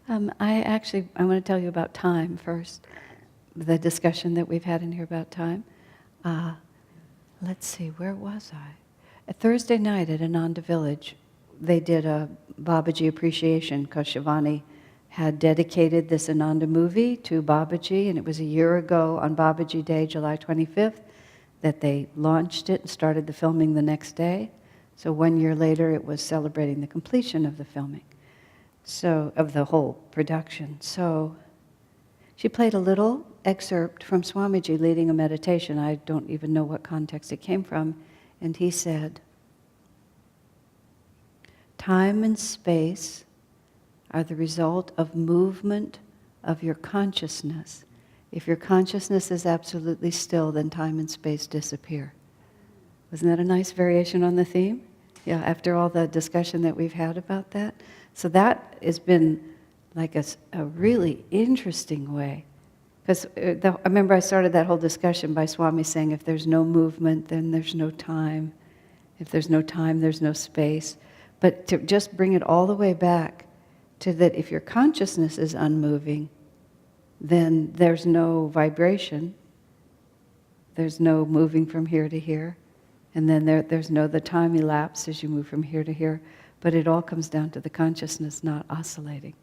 I want to tell you about time first, the discussion that we've had in here about time. Let's see, where was I? A Thursday night at Ananda Village, they did a Babaji appreciation because Shivani had dedicated this Ananda movie to Babaji, and it was a year ago on Babaji Day, July 25th, that they launched it and started the filming the next day. So 1 year later, it was celebrating the completion of the filming, so of the whole production. So she played a little excerpt from Swamiji leading a meditation. I don't even know what context it came from. And he said, time and space are the result of movement of your consciousness. If your consciousness is absolutely still, then time and space disappear. Wasn't that a nice variation on the theme? Yeah, after all the discussion that we've had about that. So that has been like a really interesting way. Because I remember I started that whole discussion by Swami saying, if there's no movement, then there's no time. If there's no time, there's no space. But to just bring it all the way back to that if your consciousness is unmoving, then there's no vibration. There's no moving from here to here. And then there's no the time elapse as you move from here to here. But it all comes down to the consciousness not oscillating.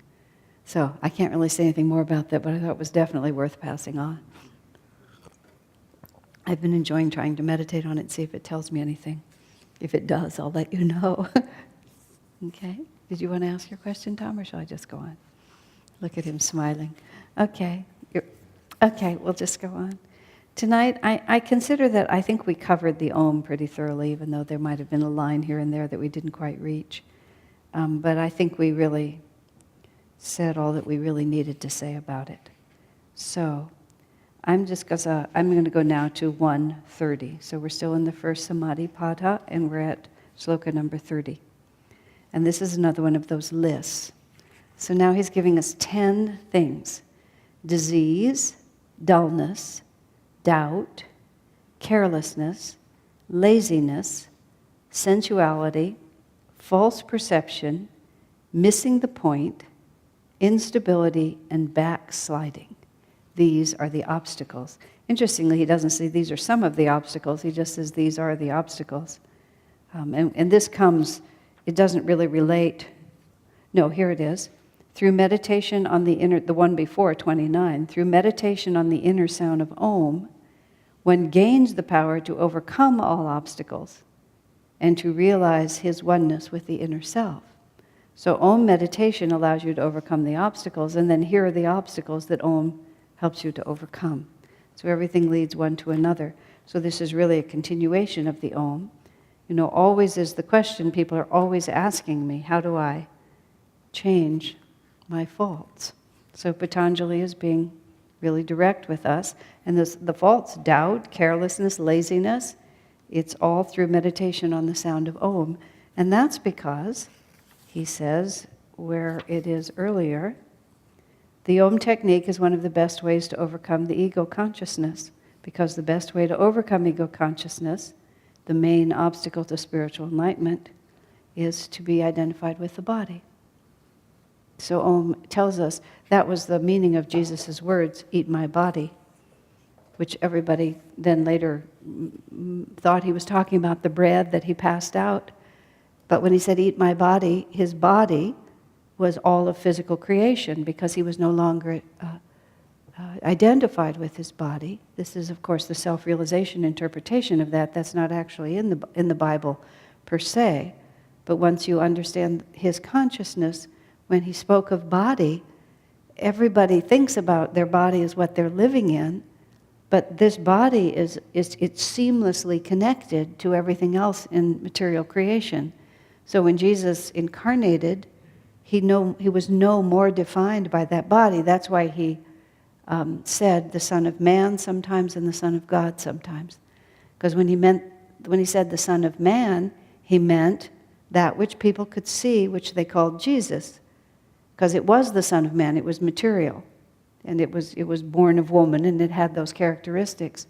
So I can't really say anything more about that, but I thought it was definitely worth passing on. I've been enjoying trying to meditate on it and see if it tells me anything. If it does, I'll let you know. Okay? Did you want to ask your question, Tom, or shall I just go on? Look at him smiling. Okay. Okay, we'll just go on. Tonight, I consider that I think we covered the Om pretty thoroughly, even though there might have been a line here and there that we didn't quite reach. But I think we really said all that we really needed to say about it. So I'm going to go now to 130. So we're still in the first Samadhi Pada, and we're at sloka number 30. And this is another one of those lists. So now he's giving us 10 things: disease, dullness, doubt, carelessness, laziness, sensuality, false perception, missing the point, instability, and backsliding. These are the obstacles. Interestingly, he doesn't say these are some of the obstacles. He just says these are the obstacles. And this comes, it doesn't really relate. No, here it is. Through meditation on the inner, the one before, 29, through meditation on the inner sound of Om, one gains the power to overcome all obstacles and to realize his oneness with the inner self. So Om meditation allows you to overcome the obstacles, and then here are the obstacles that Om helps you to overcome. So everything leads one to another. So this is really a continuation of the Om. You know, always is the question, people are always asking me, how do I change my faults? So Patanjali is being really direct with us. And the faults, doubt, carelessness, laziness, it's all through meditation on the sound of Om. And that's because he says, where it is earlier, the Om technique is one of the best ways to overcome the ego consciousness, because the best way to overcome ego consciousness, the main obstacle to spiritual enlightenment, is to be identified with the body. So Om tells us that was the meaning of Jesus' words, eat my body, which everybody then later thought he was talking about the bread that he passed out. But when he said, eat my body, his body was all of physical creation because he was no longer identified with his body. This is, of course, the self-realization interpretation of that. That's not actually in the Bible per se. But once you understand his consciousness, when he spoke of body, everybody thinks about their body as what they're living in, but this body it's seamlessly connected to everything else in material creation. So when Jesus incarnated, he was no more defined by that body. That's why he said the Son of Man sometimes and the Son of God sometimes. Because when he said the Son of Man, he meant that which people could see, which they called Jesus. Because it was the Son of Man, it was material. And it was born of woman, and it had those characteristics.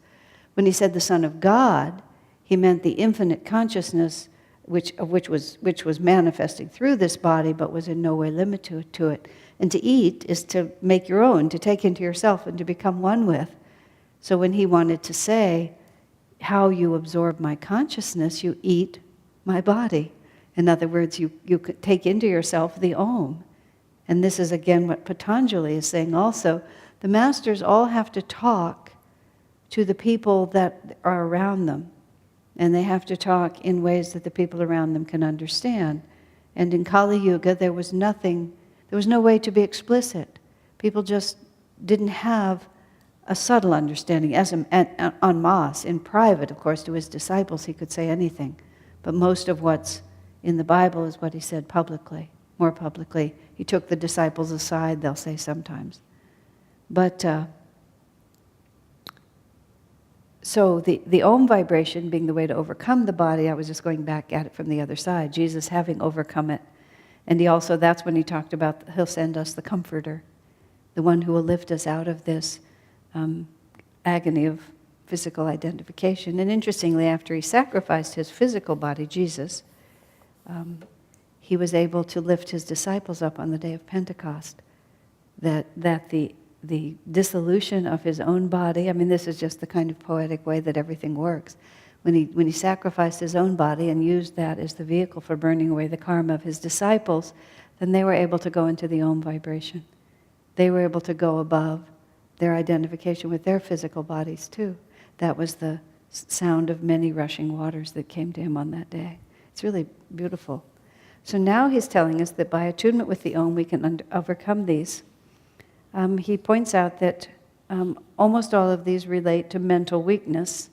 When he said the Son of God, he meant the infinite consciousness which was manifesting through this body, but was in no way limited to it. And to eat is to make your own, to take into yourself and to become one with. So when he wanted to say, how you absorb my consciousness, you eat my body. In other words, you take into yourself the Om. And this is again what Patanjali is saying also. The masters all have to talk to the people that are around them. And they have to talk in ways that the people around them can understand. And in Kali Yuga, there was no way to be explicit. People just didn't have a subtle understanding. As en masse, in private, of course, to his disciples, he could say anything. But most of what's in the Bible is what he said publicly, more publicly. He took the disciples aside, they'll say sometimes. But so the Om vibration being the way to overcome the body, I was just going back at it from the other side, Jesus having overcome it. And he also, that's when he talked about, he'll send us the Comforter, the one who will lift us out of this agony of physical identification. And interestingly, after he sacrificed his physical body, Jesus, he was able to lift his disciples up on the day of Pentecost. That the dissolution of his own body, I mean, this is just the kind of poetic way that everything works. When he sacrificed his own body and used that as the vehicle for burning away the karma of his disciples, then they were able to go into the Om vibration. They were able to go above their identification with their physical bodies too. That was the sound of many rushing waters that came to him on that day. It's really beautiful. So now he's telling us that by attunement with the Om, we can overcome these. He points out that almost all of these relate to mental weakness,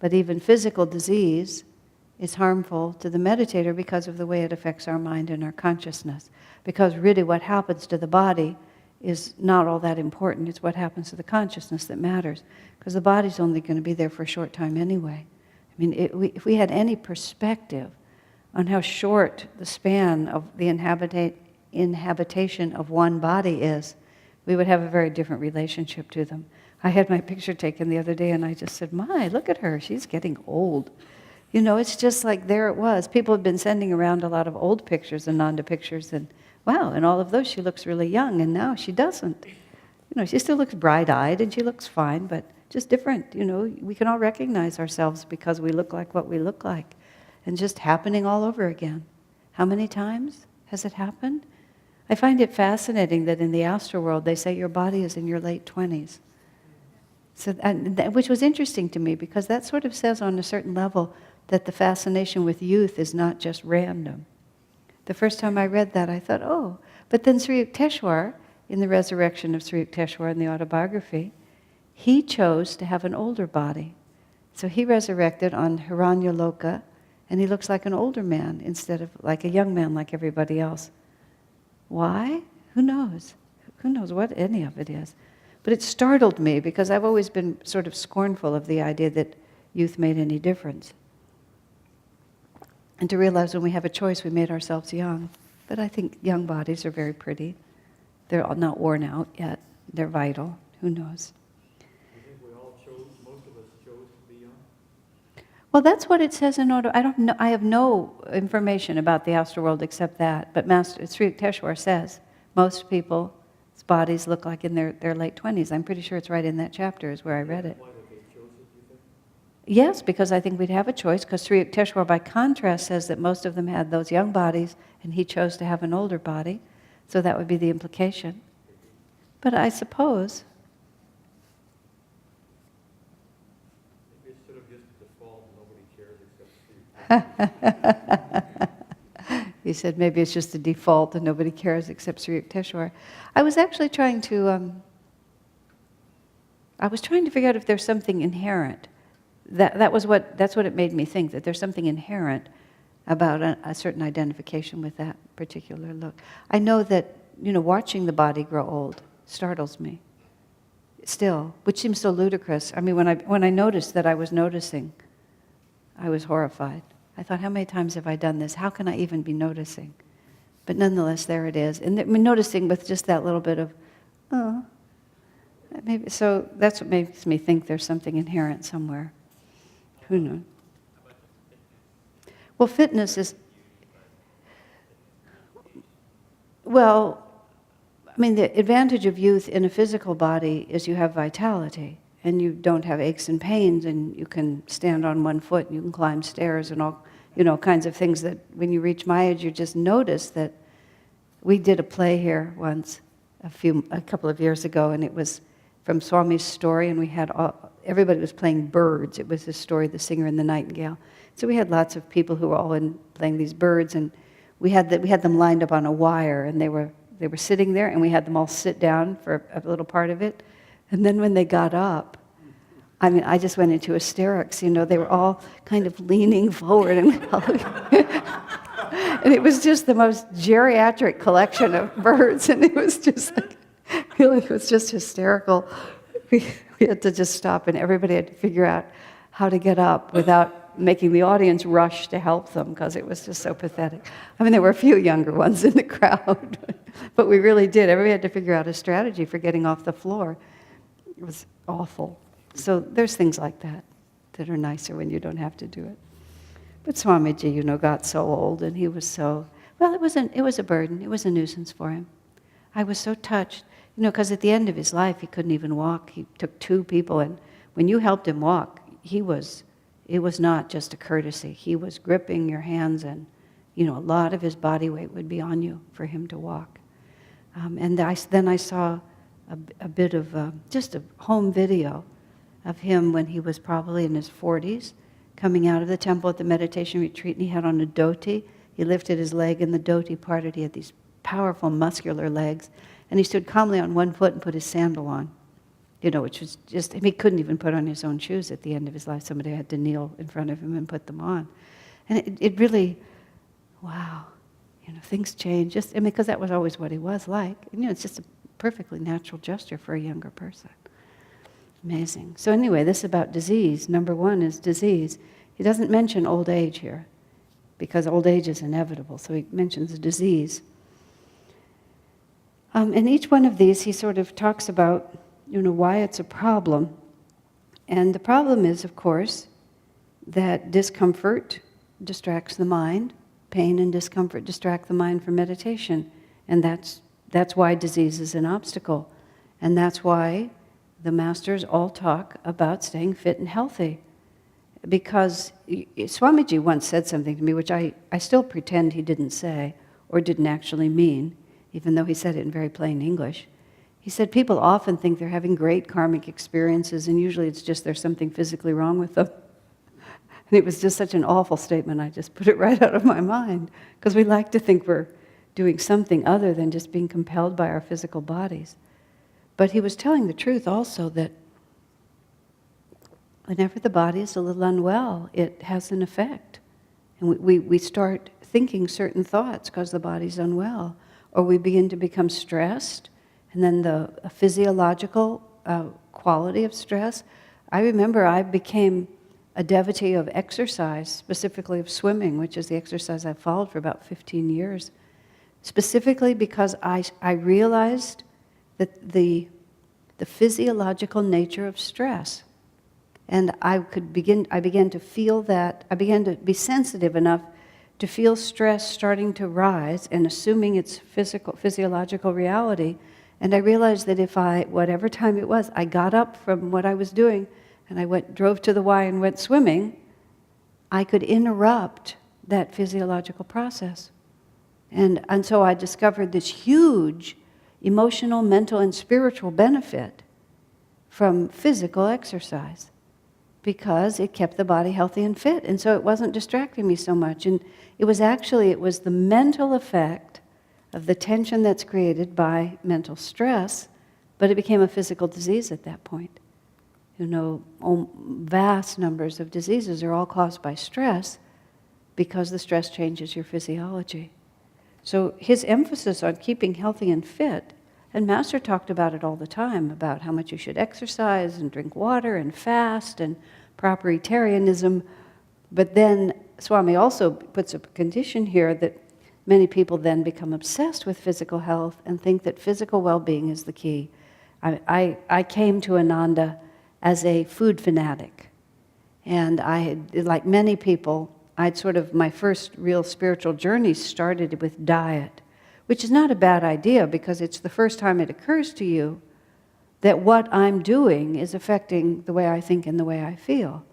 but even physical disease is harmful to the meditator because of the way it affects our mind and our consciousness. Because really what happens to the body is not all that important. It's what happens to the consciousness that matters. Because the body's only going to be there for a short time anyway. I mean, if we had any perspective on how short the span of the inhabitation of one body is, we would have a very different relationship to them. I had my picture taken the other day and I just said, my, look at her, she's getting old. You know, it's just like there it was. People have been sending around a lot of old pictures, Ananda pictures, and wow, in all of those she looks really young, and now she doesn't. You know, she still looks bright-eyed and she looks fine, but just different. You know, we can all recognize ourselves because we look like what we look like. And just happening all over again. How many times has it happened? I find it fascinating that in the astral world they say your body is in your late 20s. So which was interesting to me because that sort of says on a certain level that the fascination with youth is not just random. The first time I read that I thought, oh, but then Sri Yukteswar, in the resurrection of Sri Yukteswar in the autobiography, he chose to have an older body. So he resurrected on Hiranyaloka, and he looks like an older man instead of like a young man like everybody else. Why? Who knows? Who knows what any of it is? But it startled me because I've always been sort of scornful of the idea that youth made any difference. And to realize when we have a choice, we made ourselves young. But I think young bodies are very pretty. They're all not worn out yet. They're vital. Who knows? You think we all chose, most of us chose to be young? Well, that's what it says in order. I don't know. I have no information about the astral world except that. But Master Sri Yukteswar says most people's bodies look like in their late 20s. I'm pretty sure it's right in that chapter is where I read it. Why did they chose it, you think? Yes, because I think we'd have a choice, because Sri Yukteswar by contrast says that most of them had those young bodies and he chose to have an older body. So that would be the implication. But I suppose... Maybe it's sort of just default, nobody cares except Sri. He said maybe it's just the default and nobody cares except Sri Yukteswar. I was actually trying to figure out if there's something inherent. That's what it made me think, that there's something inherent about a certain identification with that particular look. I know that, watching the body grow old startles me still, which seems so ludicrous. I mean, when I noticed that I was noticing, I was horrified. I thought, how many times have I done this? How can I even be noticing? But nonetheless, there it is. And noticing with just that little bit of, oh, maybe. So that's what makes me think there's something inherent somewhere. Who knows? Well, fitness is, well, I mean, the advantage of youth in a physical body is you have vitality, and you don't have aches and pains, and you can stand on one foot, and you can climb stairs, and all, kinds of things that when you reach my age, you just notice that. We did a play here once, a couple of years ago, and it was from Swami's story, and we had everybody was playing birds. It was his story, The Singer and the Nightingale. So we had lots of people who were all playing these birds, and we had them lined up on a wire, and they were sitting there, and we had them all sit down for a little part of it. And then when they got up, I mean, I just went into hysterics. They were all kind of leaning forward, and it was just the most geriatric collection of birds, and it was just like, really, it was just hysterical. We had to just stop, and everybody had to figure out how to get up without making the audience rush to help them, because it was just so pathetic. I mean, there were a few younger ones in the crowd, but we really did. Everybody had to figure out a strategy for getting off the floor. It was awful. So there's things like that are nicer when you don't have to do it. But Swamiji, got so old, and he was so, well, it was a burden. It was a nuisance for him. I was so touched, because at the end of his life, he couldn't even walk. He took 2 people, and when you helped him walk, it was not just a courtesy. He was gripping your hands, and, a lot of his body weight would be on you for him to walk. And then I saw a bit of just a home video of him when he was probably in his 40s, coming out of the temple at the meditation retreat, and he had on a dhoti. He lifted his leg, and the dhoti parted. He had these powerful muscular legs, and he stood calmly on one foot and put his sandal on, which was just, he couldn't even put on his own shoes at the end of his life. Somebody had to kneel in front of him and put them on. And it really, wow, things change, because that was always what he was like. And, it's just a perfectly natural gesture for a younger person. Amazing. So anyway, this is about disease. Number 1 is disease. He doesn't mention old age here, because old age is inevitable, so he mentions a disease. In each one of these, he sort of talks about, why it's a problem. And the problem is, of course, that discomfort distracts the mind. Pain and discomfort distract the mind from meditation. And that's why disease is an obstacle. And that's why the masters all talk about staying fit and healthy. Because Swamiji once said something to me, which I still pretend he didn't say, or didn't actually mean, even though he said it in very plain English. He said, people often think they're having great karmic experiences, and usually it's just there's something physically wrong with them. And it was just such an awful statement, I just put it right out of my mind, because we like to think we're doing something other than just being compelled by our physical bodies. But he was telling the truth also, that whenever the body is a little unwell, it has an effect. And we start thinking certain thoughts because the body's unwell. Or we begin to become stressed, and then the physiological quality of stress. I remember I became a devotee of exercise, specifically of swimming, which is the exercise I've followed for about 15 years, specifically because I realized that the physiological nature of stress. And I began to feel that, I began to be sensitive enough to feel stress starting to rise and assuming its physiological reality. And I realized that if whatever time it was, I got up from what I was doing and I drove to the Y and went swimming, I could interrupt that physiological process. And so I discovered this huge emotional, mental, and spiritual benefit from physical exercise, because it kept the body healthy and fit, and so it wasn't distracting me so much. And it was the mental effect of the tension that's created by mental stress, but it became a physical disease at that point. Vast numbers of diseases are all caused by stress, because the stress changes your physiology. So his emphasis on keeping healthy and fit, and Master talked about it all the time, about how much you should exercise and drink water and fast and proper Etarianism. But then Swami also puts a condition here that many people then become obsessed with physical health and think that physical well-being is the key. I came to Ananda as a food fanatic. And I had, like many people, my first real spiritual journey started with diet, which is not a bad idea because it's the first time it occurs to you that what I'm doing is affecting the way I think and the way I feel.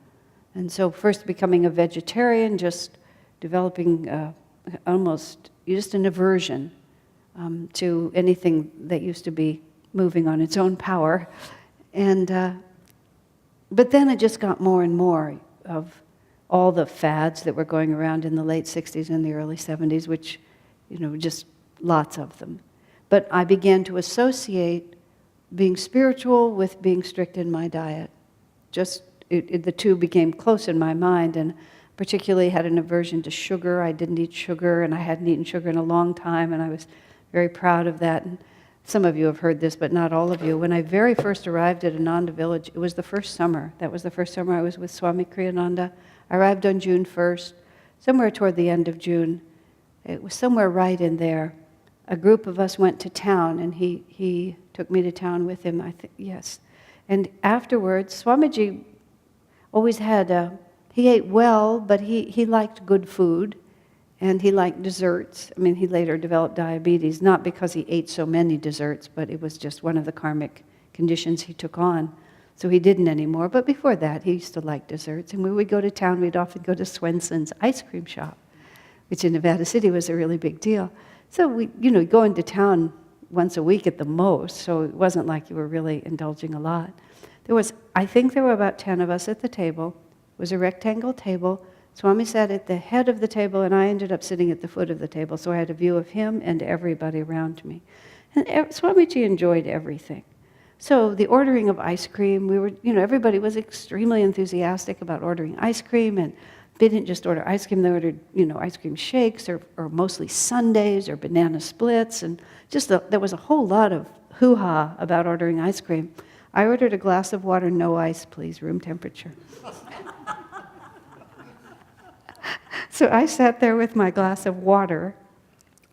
And so first becoming a vegetarian, just developing almost just an aversion to anything that used to be moving on its own power. And but then it just got more and more of all the fads that were going around in the late 60s and the early 70s, which, just lots of them. But I began to associate being spiritual with being strict in my diet. The two became close in my mind, and particularly had an aversion to sugar. I didn't eat sugar, and I hadn't eaten sugar in a long time, and I was very proud of that. And some of you have heard this, but not all of you. When I very first arrived at Ananda Village, it was the first summer. That was the first summer I was with Swami Kriyananda. I arrived on June 1st, somewhere toward the end of June. It was somewhere right in there. A group of us went to town, and he took me to town with him, I think, yes. And afterwards, Swamiji always had he ate well, but he liked good food, and he liked desserts. I mean, he later developed diabetes, not because he ate so many desserts, but it was just one of the karmic conditions he took on. So he didn't anymore. But before that, he used to like desserts. And when we'd go to town, we'd often go to Swenson's ice cream shop, which in Nevada City was a really big deal. So we, go into town once a week at the most, so it wasn't like you were really indulging a lot. I think there were about 10 of us at the table. It was a rectangle table. Swami sat at the head of the table, and I ended up sitting at the foot of the table, so I had a view of him and everybody around me. And Swamiji enjoyed everything. So the ordering of ice cream, everybody was extremely enthusiastic about ordering ice cream, and they didn't just order ice cream, they ordered, ice cream shakes, or mostly sundaes, or banana splits, and there was a whole lot of hoo-ha about ordering ice cream. I ordered a glass of water, no ice, please, room temperature. So I sat there with my glass of water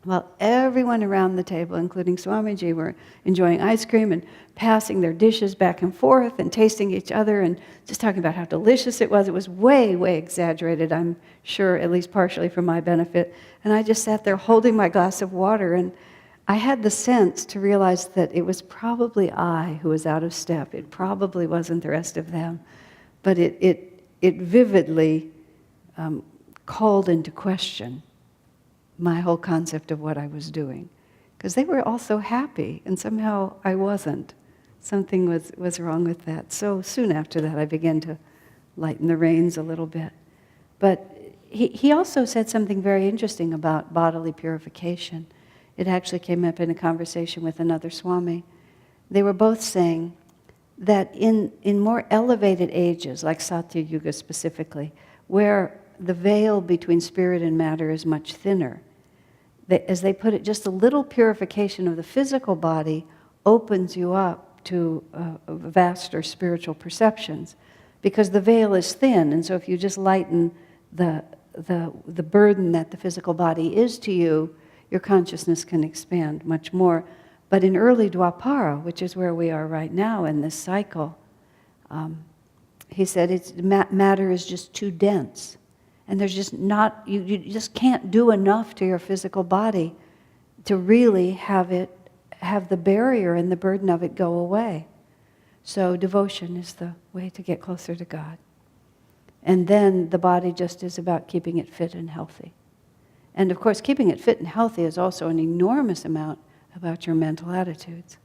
while everyone around the table, including Swamiji, were enjoying ice cream and passing their dishes back and forth and tasting each other and just talking about how delicious it was. It was way, way exaggerated, I'm sure, at least partially for my benefit. And I just sat there holding my glass of water, and I had the sense to realize that it was probably I who was out of step. It probably wasn't the rest of them. But it vividly called into question my whole concept of what I was doing. Because they were all so happy, and somehow I wasn't. Something was wrong with that. So soon after that, I began to lighten the reins a little bit. But he also said something very interesting about bodily purification. It actually came up in a conversation with another Swami. They were both saying that in more elevated ages, like Satya Yuga specifically, where the veil between spirit and matter is much thinner, as they put it, just a little purification of the physical body opens you up to vaster spiritual perceptions, because the veil is thin, and so if you just lighten the burden that the physical body is to you, your consciousness can expand much more. But in early Dwapara, which is where we are right now in this cycle, he said matter is just too dense. And there's just not, you just can't do enough to your physical body to really have the barrier and the burden of it go away. So devotion is the way to get closer to God. And then the body just is about keeping it fit and healthy. And of course, keeping it fit and healthy is also an enormous amount about your mental attitudes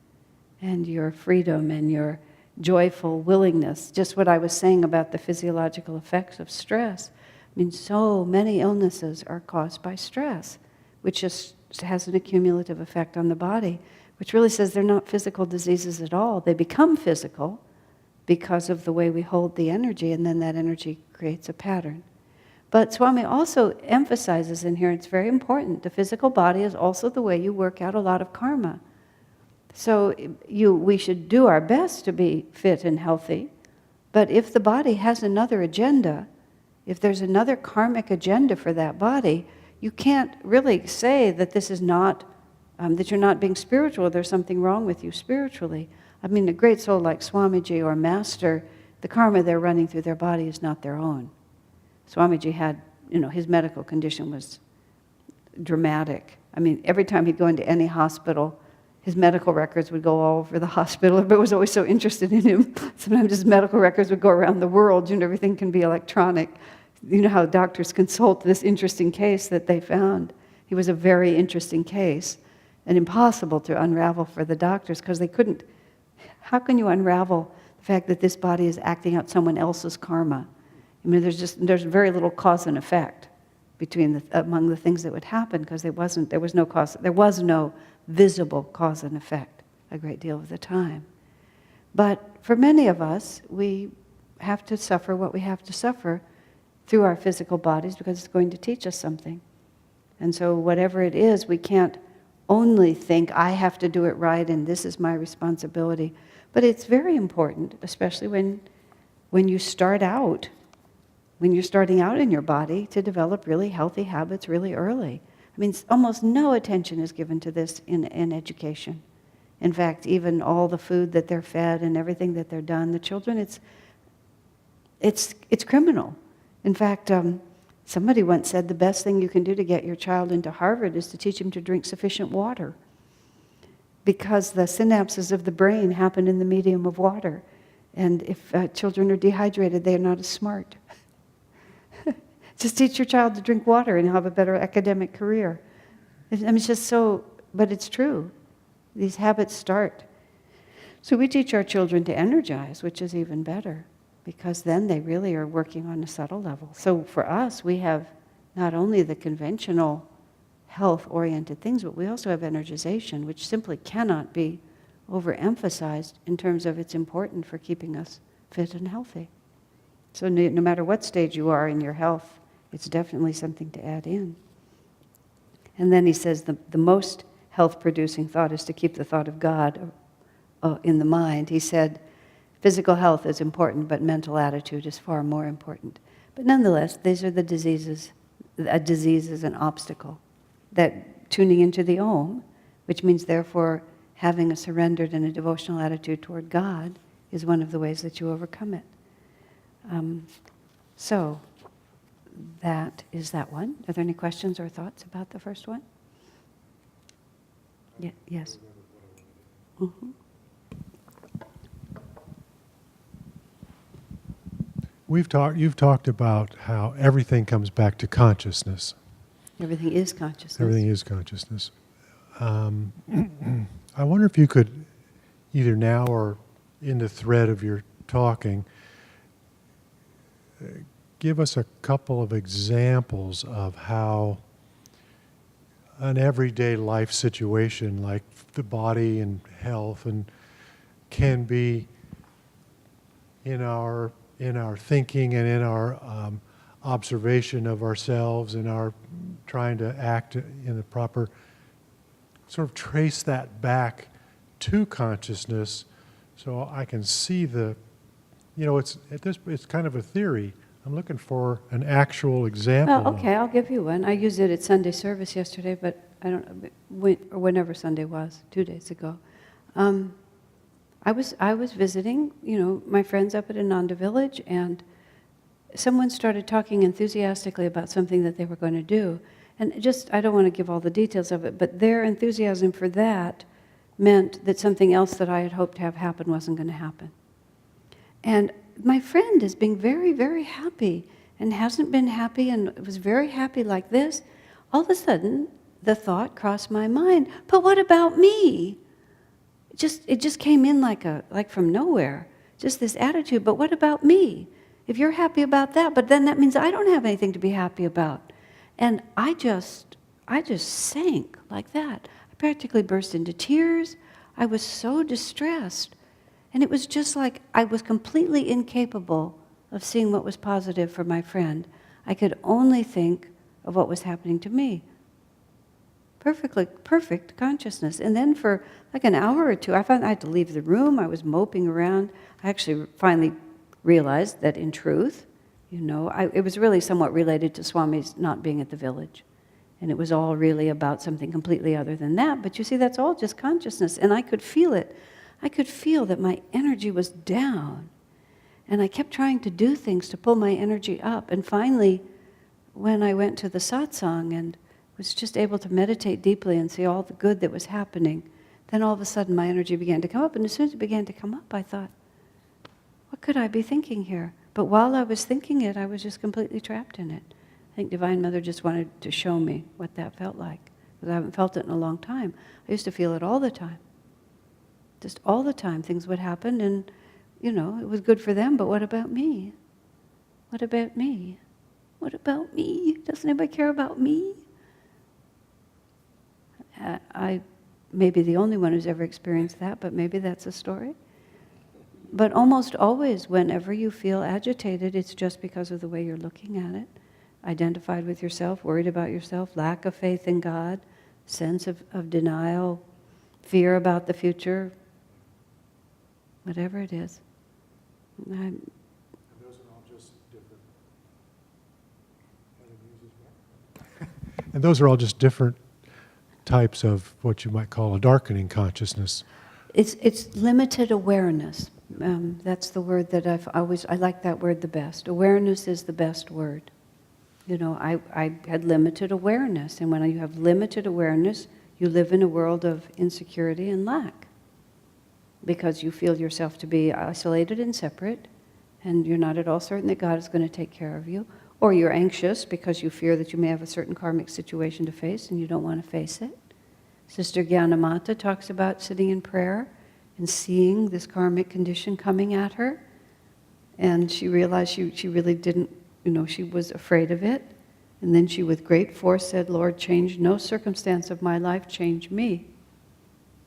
and your freedom and your joyful willingness. Just what I was saying about the physiological effects of stress. I mean, so many illnesses are caused by stress, which just has an accumulative effect on the body, which really says they're not physical diseases at all. They become physical because of the way we hold the energy, and then that energy creates a pattern. But Swami also emphasizes in here, it's very important, the physical body is also the way you work out a lot of karma. So we should do our best to be fit and healthy, but if the body has another agenda, if there's another karmic agenda for that body, you can't really say that this is not, that you're not being spiritual, there's something wrong with you spiritually. I mean, a great soul like Swamiji or Master, the karma they're running through their body is not their own. Swamiji had his medical condition was dramatic. I mean, every time he'd go into any hospital, his medical records would go all over the hospital. Everybody was always so interested in him. Sometimes his medical records would go around the world. Everything can be electronic. You know how doctors consult this interesting case that they found. He was a very interesting case and impossible to unravel for the doctors because they couldn't. How can you unravel the fact that this body is acting out someone else's karma? I mean, there's very little cause and effect among the things that would happen because there was no visible cause and effect a great deal of the time. But for many of us, we have to suffer what we have to suffer through our physical bodies because it's going to teach us something. And so whatever it is, we can't only think, I have to do it right and this is my responsibility. But it's very important, especially when you start out, when you're starting out in your body, to develop really healthy habits really early. I mean, almost no attention is given to this in education. In fact, even all the food that they're fed and everything that they're done, the children, it's criminal. In fact, somebody once said the best thing you can do to get your child into Harvard is to teach him to drink sufficient water, because the synapses of the brain happen in the medium of water. And if children are dehydrated, they are not as smart. Just teach your child to drink water and have a better academic career. I mean, it's just so, but it's true. These habits start. So we teach our children to energize, which is even better, because then they really are working on a subtle level. So for us, we have not only the conventional health-oriented things, but we also have energization, which simply cannot be overemphasized in terms of it's important for keeping us fit and healthy. So no matter what stage you are in your health, it's definitely something to add in. And then he says the most health-producing thought is to keep the thought of God in the mind. He said, physical health is important, but mental attitude is far more important. But nonetheless, these are the diseases. A disease is an obstacle. That tuning into the Om, which means therefore having a surrendered and a devotional attitude toward God, is one of the ways that you overcome it. So that is that one. Are there any questions or thoughts about the first one? Yeah, yes. Mm-hmm. You've talked about how everything comes back to consciousness. Everything is consciousness. Everything is consciousness. I wonder if you could, either now or in the thread of your talking, give us a couple of examples of how an everyday life situation like the body and health and can be in our thinking and in our observation of ourselves and our trying to act in the proper, sort of trace that back to consciousness, so I can see it's kind of a theory. I'm looking for an actual example. Well, okay, I'll give you one. I used it at Sunday service yesterday, but I don't know, whenever Sunday was, 2 days ago. I was visiting, my friends up at Ananda Village, and someone started talking enthusiastically about something that they were going to do. And I don't want to give all the details of it, but their enthusiasm for that meant that something else that I had hoped to have happen wasn't going to happen. And my friend is being very, very happy and hasn't been happy and was very happy like this. All of a sudden, the thought crossed my mind, but what about me? It just came in like from nowhere, just this attitude, but what about me? If you're happy about that, but then that means I don't have anything to be happy about. And I just sank like that. I practically burst into tears. I was so distressed. And it was just like I was completely incapable of seeing what was positive for my friend. I could only think of what was happening to me. Perfect consciousness. And then for like an hour or two, I found I had to leave the room. I was moping around. I actually finally realized that in truth, it was really somewhat related to Swami's not being at the village. And it was all really about something completely other than that. But you see, that's all just consciousness. And I could feel it. I could feel that my energy was down. And I kept trying to do things to pull my energy up. And finally, when I went to the satsang and was just able to meditate deeply and see all the good that was happening, then all of a sudden my energy began to come up. And as soon as it began to come up, I thought, what could I be thinking here? But while I was thinking it, I was just completely trapped in it. I think Divine Mother just wanted to show me what that felt like, because I haven't felt it in a long time. I used to feel it all the time. Just all the time, things would happen, and, it was good for them, but what about me? What about me? What about me? Doesn't anybody care about me? I may be the only one who's ever experienced that, but maybe that's a story. But almost always, whenever you feel agitated, it's just because of the way you're looking at it. Identified with yourself, worried about yourself, lack of faith in God, sense of denial, fear about the future, whatever it is. And those are all just different. And those are all just different types of what you might call a darkening consciousness. It's limited awareness. That's the word that I like that word the best. Awareness is the best word. I had limited awareness, and when you have limited awareness, you live in a world of insecurity and lack, because you feel yourself to be isolated and separate, and you're not at all certain that God is going to take care of you, or you're anxious because you fear that you may have a certain karmic situation to face and you don't want to face it. Sister Gyanamata talks about sitting in prayer and seeing this karmic condition coming at her, and she realized she really didn't, she was afraid of it, and then she with great force said, Lord, change no circumstance of my life, change me.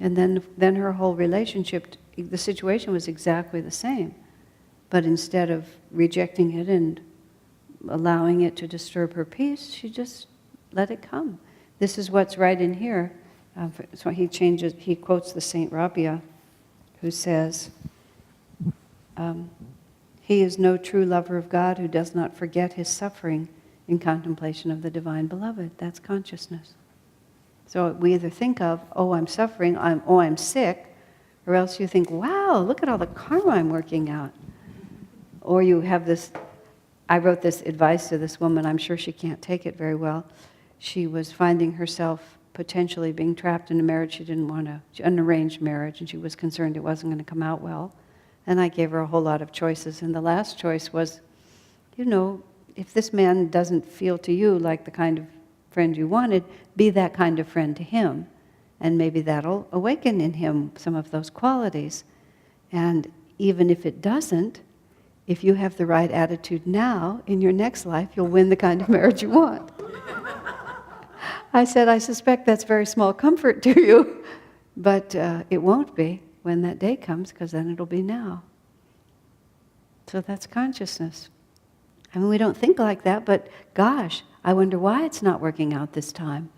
And then her whole relationship, the situation was exactly the same, but instead of rejecting it and allowing it to disturb her peace, she just let it come. This is what's right in here. So he quotes the Saint Rabia, who says, he is no true lover of God who does not forget his suffering in contemplation of the Divine Beloved. That's consciousness. So we either think of, oh, I'm suffering, I'm sick, or else you think, wow, look at all the karma I'm working out. Or you have this, I wrote this advice to this woman, I'm sure she can't take it very well. She was finding herself potentially being trapped in a marriage she didn't want to, an arranged marriage, and she was concerned it wasn't going to come out well. And I gave her a whole lot of choices, and the last choice was, if this man doesn't feel to you like the kind of friend you wanted, be that kind of friend to him. And maybe that'll awaken in him some of those qualities. And even if it doesn't, if you have the right attitude now, in your next life, you'll win the kind of marriage you want. I said, I suspect that's very small comfort to you, but it won't be when that day comes, because then it'll be now. So that's consciousness. I mean, we don't think like that, but gosh, I wonder why it's not working out this time.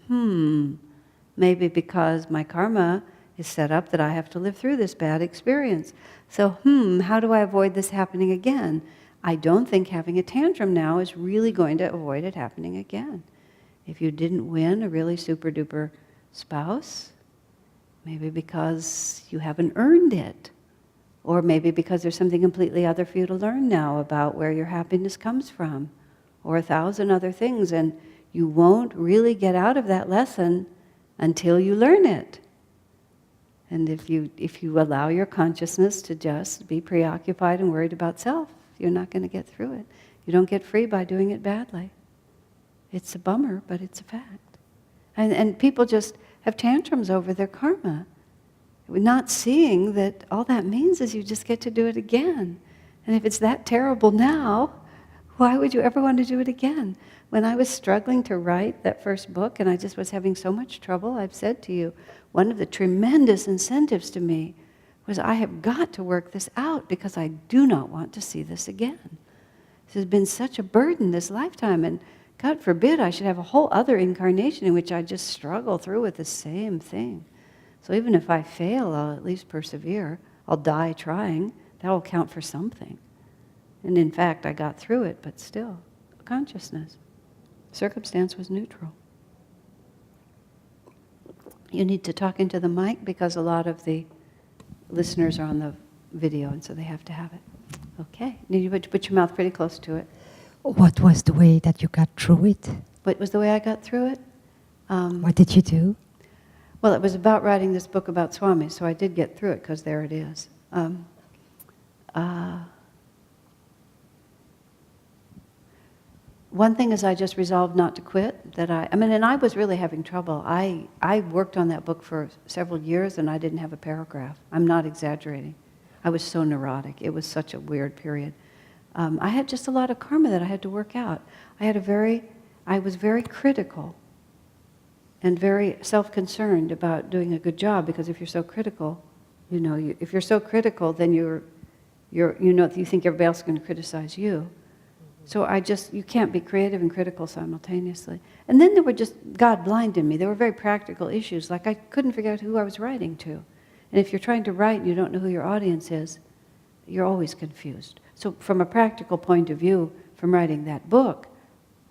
Maybe because my karma is set up that I have to live through this bad experience. So, how do I avoid this happening again? I don't think having a tantrum now is really going to avoid it happening again. If you didn't win a really super duper spouse, maybe because you haven't earned it. Or maybe because there's something completely other for you to learn now about where your happiness comes from. Or 1,000 other things, and you won't really get out of that lesson until you learn it. And if you allow your consciousness to just be preoccupied and worried about self, you're not going to get through it. You don't get free by doing it badly. It's a bummer, but it's a fact. And people just have tantrums over their karma, not seeing that all that means is you just get to do it again. And if it's that terrible now, why would you ever want to do it again? When I was struggling to write that first book and I just was having so much trouble, I've said to you, one of the tremendous incentives to me was I have got to work this out because I do not want to see this again. This has been such a burden this lifetime, and God forbid I should have a whole other incarnation in which I just struggle through with the same thing. So even if I fail, I'll at least persevere. I'll die trying. That will count for something. And in fact, I got through it, but still, consciousness. Circumstance was neutral. You need to talk into the mic because a lot of the listeners are on the video, and so they have to have it. Okay. You need to put your mouth pretty close to it. What was the way that you got through it? What was the way I got through it? What did you do? Well, it was about writing this book about Swami, so I did get through it, because there it is. One thing is I just resolved not to quit. And I was really having trouble. I worked on that book for several years, and I didn't have a paragraph. I'm not exaggerating. I was so neurotic. It was such a weird period. I had just a lot of karma that I had to work out. I was very critical and very self-concerned about doing a good job, because if you're so critical, if you're so critical, then you think everybody else is going to criticize you. So you can't be creative and critical simultaneously. And then God blinded me. There were very practical issues, like I couldn't figure out who I was writing to. And if you're trying to write and you don't know who your audience is, you're always confused. So from a practical point of view, from writing that book,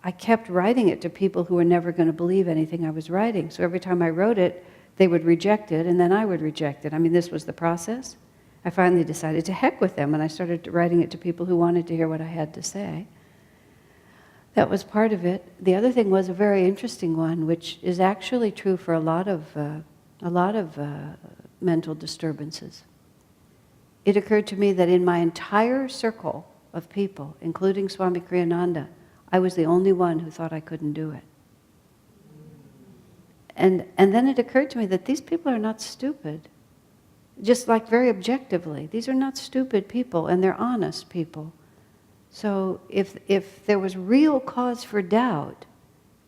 I kept writing it to people who were never going to believe anything I was writing. So every time I wrote it, they would reject it, and then I would reject it. This was the process. I finally decided to heck with them, and I started writing it to people who wanted to hear what I had to say. That was part of it. The other thing was a very interesting one, which is actually true for a lot of mental disturbances. It occurred to me that in my entire circle of people, including Swami Kriyananda, I was the only one who thought I couldn't do it. And then it occurred to me that these people are not stupid. Just like very objectively, these are not stupid people, and they're honest people. So if there was real cause for doubt,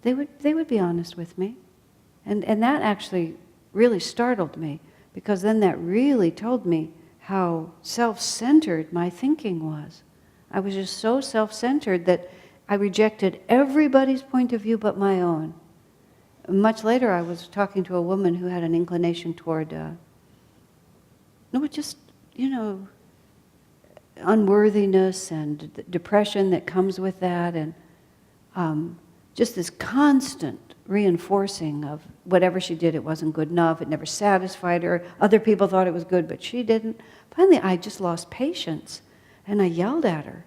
they would be honest with me. And that actually really startled me, because then that really told me how self-centered my thinking was. I was just so self-centered that I rejected everybody's point of view but my own. Much later, I was talking to a woman who had an inclination toward, unworthiness and depression that comes with that, and just this constant reinforcing of whatever she did, it wasn't good enough, it never satisfied her, other people thought it was good, but she didn't. Finally, I just lost patience, and I yelled at her.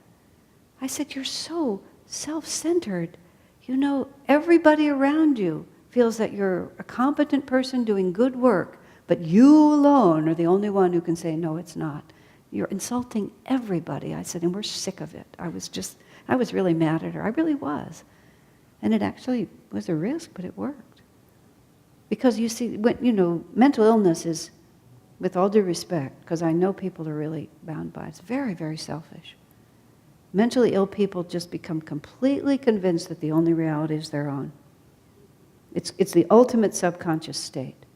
I said, "You're so self-centered. Everybody around you feels that you're a competent person doing good work, but you alone are the only one who can say, no, it's not. You're insulting everybody," I said, "and we're sick of it." I was really mad at her. I really was. And it actually was a risk, but it worked. Because you see, mental illness is, with all due respect, because I know people are really bound by it, it's very, very selfish. Mentally ill people just become completely convinced that the only reality is their own. It's the ultimate subconscious state.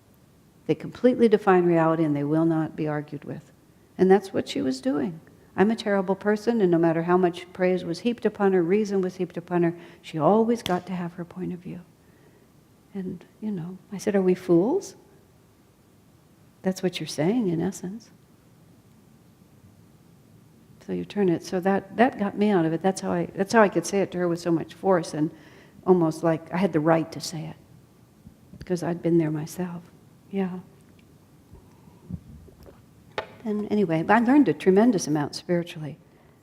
They completely define reality, and they will not be argued with. And that's what she was doing. I'm a terrible person, and no matter how much praise was heaped upon her, reason was heaped upon her, she always got to have her point of view. And, I said, "Are we fools?" That's what you're saying, in essence. So you turn it. So that got me out of it. That's how I could say it to her with so much force, and almost like I had the right to say it, because I'd been there myself. Yeah. And anyway, I learned a tremendous amount spiritually,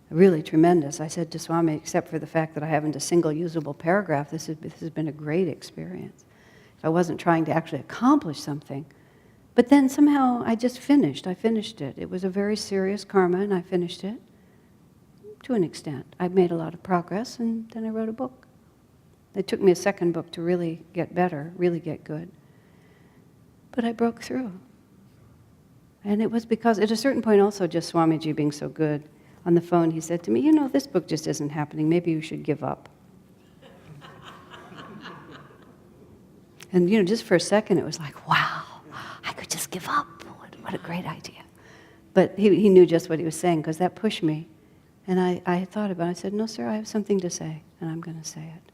really tremendous. I said to Swami, except for the fact that I haven't a single usable paragraph, this has been a great experience. If I wasn't trying to actually accomplish something. But then somehow I just finished. I finished it. It was a very serious karma, and I finished it to an extent. I made a lot of progress, and then I wrote a book. It took me a second book to really get better, really get good. But I broke through. And it was because, at a certain point also, just Swamiji being so good, on the phone he said to me, "This book just isn't happening. Maybe you should give up." And, just for a second it was like, wow, I could just give up. What a great idea. But he knew just what he was saying, because that pushed me. And I thought about it. I said, "No, sir, I have something to say, and I'm going to say it."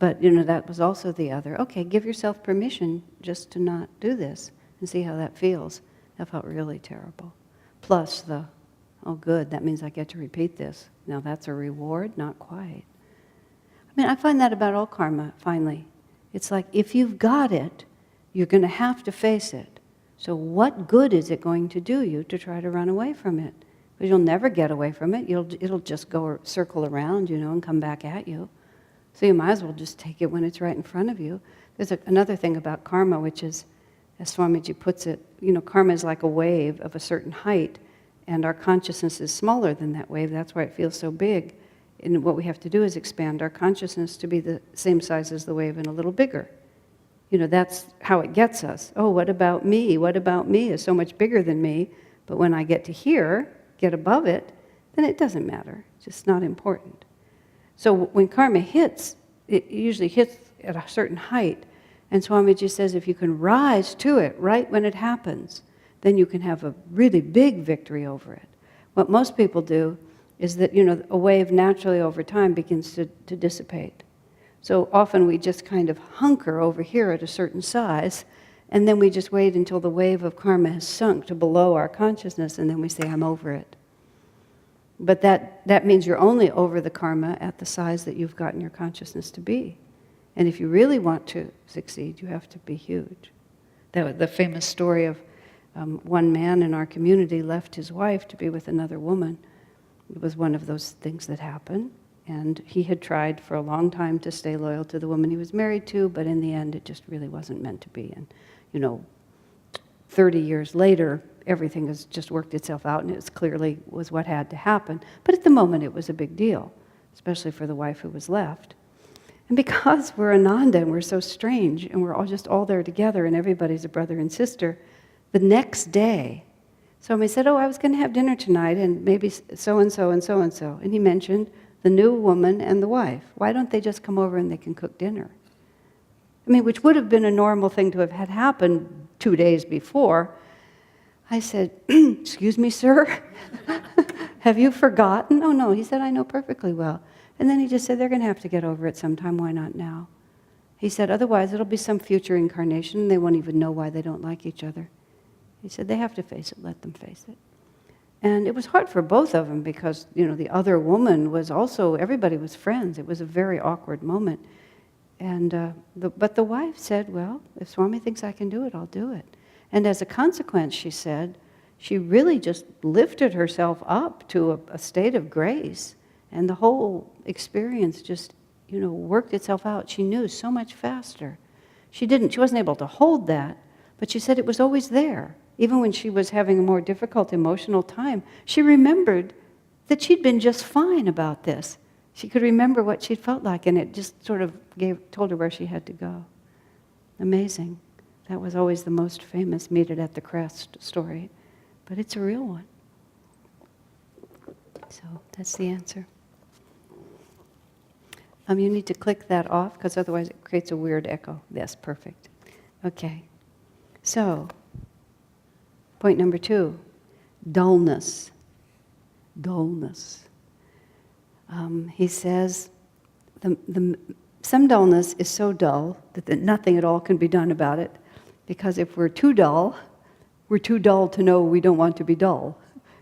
But, that was also the other. Okay, give yourself permission just to not do this and see how that feels. That felt really terrible. Plus oh good, that means I get to repeat this. Now that's a reward? Not quite. I find that about all karma, finally. It's like, if you've got it, you're going to have to face it. So what good is it going to do you to try to run away from it? But you'll never get away from it. It'll just go circle around, and come back at you. So you might as well just take it when it's right in front of you. There's another thing about karma, which is, as Swamiji puts it, karma is like a wave of a certain height, and our consciousness is smaller than that wave. That's why it feels so big. And what we have to do is expand our consciousness to be the same size as the wave and a little bigger. That's how it gets us. Oh, what about me? What about me is so much bigger than me. But when I get to here, get above it, then it doesn't matter. It's just not important. So when karma hits, it usually hits at a certain height. And Swamiji says if you can rise to it right when it happens, then you can have a really big victory over it. What most people do is that, a wave naturally over time begins to dissipate. So often we just kind of hunker over here at a certain size, and then we just wait until the wave of karma has sunk to below our consciousness, and then we say, I'm over it. But that means you're only over the karma at the size that you've gotten your consciousness to be. And if you really want to succeed, you have to be huge. The famous story of one man in our community left his wife to be with another woman. It was one of those things that happen. And he had tried for a long time to stay loyal to the woman he was married to, but in the end it just really wasn't meant to be. And 30 years later, everything has just worked itself out, and it clearly was what had to happen. But at the moment it was a big deal, especially for the wife who was left. And because we're Ananda and we're so strange, and we're all there together, and everybody's a brother and sister, the next day, somebody said, I was going to have dinner tonight, and maybe so-and-so and so-and-so. And he mentioned the new woman and the wife. Why don't they just come over and they can cook dinner? Which would have been a normal thing to have had happened 2 days before. I said, excuse me, sir? Have you forgotten? Oh, no. He said, I know perfectly well. And then he just said, they're going to have to get over it sometime. Why not now? He said, otherwise it'll be some future incarnation, and they won't even know why they don't like each other. He said, they have to face it. Let them face it. And it was hard for both of them because, the other woman was also, everybody was friends. It was a very awkward moment. And but the wife said, well, if Swami thinks I can do it, I'll do it. And as a consequence, she said, she really just lifted herself up to a state of grace. And the whole experience just, worked itself out. She knew so much faster. She wasn't able to hold that, but she said it was always there. Even when she was having a more difficult emotional time, she remembered that she'd been just fine about this. She could remember what she'd felt like, and it just sort of told her where she had to go. Amazing. That was always the most famous meet it at the crest story, but it's a real one. So that's the answer. You need to click that off, because otherwise it creates a weird echo. Yes, perfect. Okay. So, point number 2, dullness. Dullness. He says, some dullness is so dull that nothing at all can be done about it, because if we're too dull to know we don't want to be dull,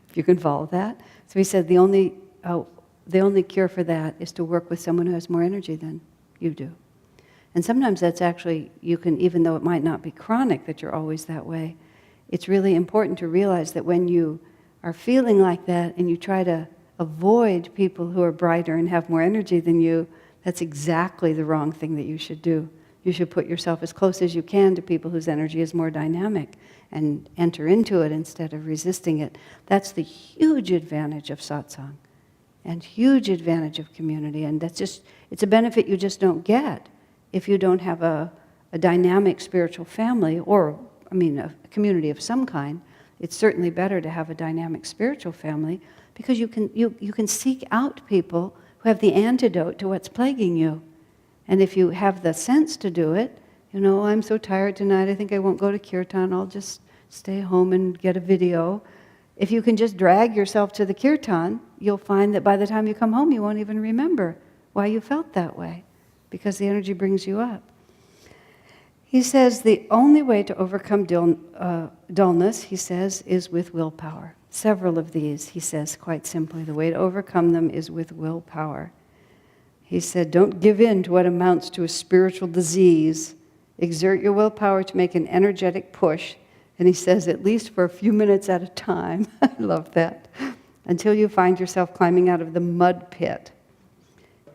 if you can follow that. So he said the only cure for that is to work with someone who has more energy than you do. And sometimes that's actually, you can, even though it might not be chronic that you're always that way, it's really important to realize that when you are feeling like that and you try to avoid people who are brighter and have more energy than you, that's exactly the wrong thing that you should do. You should put yourself as close as you can to people whose energy is more dynamic and enter into it instead of resisting it. That's the huge advantage of satsang and huge advantage of community. And that's just, it's a benefit you just don't get if you don't have a dynamic spiritual family or, a community of some kind. It's certainly better to have a dynamic spiritual family because you can seek out people who have the antidote to what's plaguing you. And if you have the sense to do it, I'm so tired tonight, I think I won't go to kirtan, I'll just stay home and get a video. If you can just drag yourself to the kirtan, you'll find that by the time you come home, you won't even remember why you felt that way, because the energy brings you up. He says the only way to overcome dullness, he says, is with willpower. Several of these, he says quite simply, the way to overcome them is with willpower. He said, don't give in to what amounts to a spiritual disease. Exert your willpower to make an energetic push. And he says, at least for a few minutes at a time. I love that. until you find yourself climbing out of the mud pit.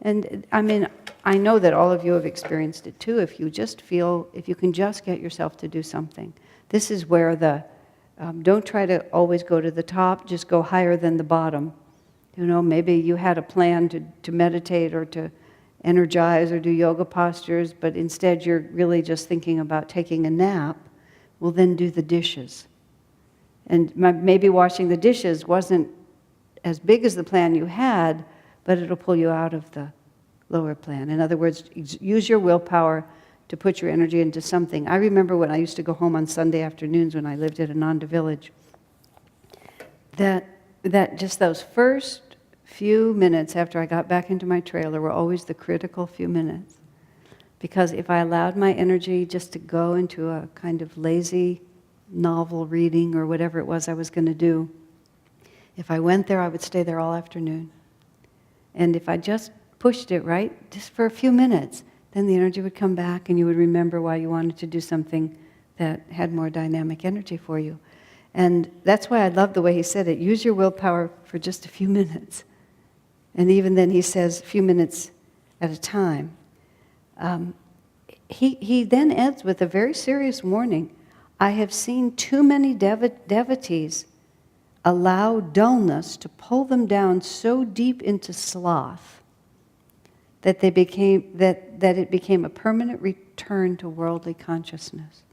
And I mean, I know that all of you have experienced it too. If you can just get yourself to do something. This is where don't try to always go to the top, just go higher than the bottom. You know, maybe you had a plan to meditate or to energize or do yoga postures, but instead you're really just thinking about taking a nap. Well, then do the dishes. And maybe washing the dishes wasn't as big as the plan you had, but it'll pull you out of the lower plan. In other words, use your willpower to put your energy into something. I remember when I used to go home on Sunday afternoons when I lived at Ananda Village, that just those first few minutes after I got back into my trailer were always the critical few minutes. Because if I allowed my energy just to go into a kind of lazy novel reading or whatever it was I was going to do, if I went there, I would stay there all afternoon. And if I just pushed it, right, just for a few minutes, then the energy would come back and you would remember why you wanted to do something that had more dynamic energy for you. And that's why I love the way he said it. Use your willpower for just a few minutes. And even then he says a few minutes at a time. He then ends with a very serious warning. I have seen too many devotees allow dullness to pull them down so deep into sloth that it became a permanent return to worldly consciousness.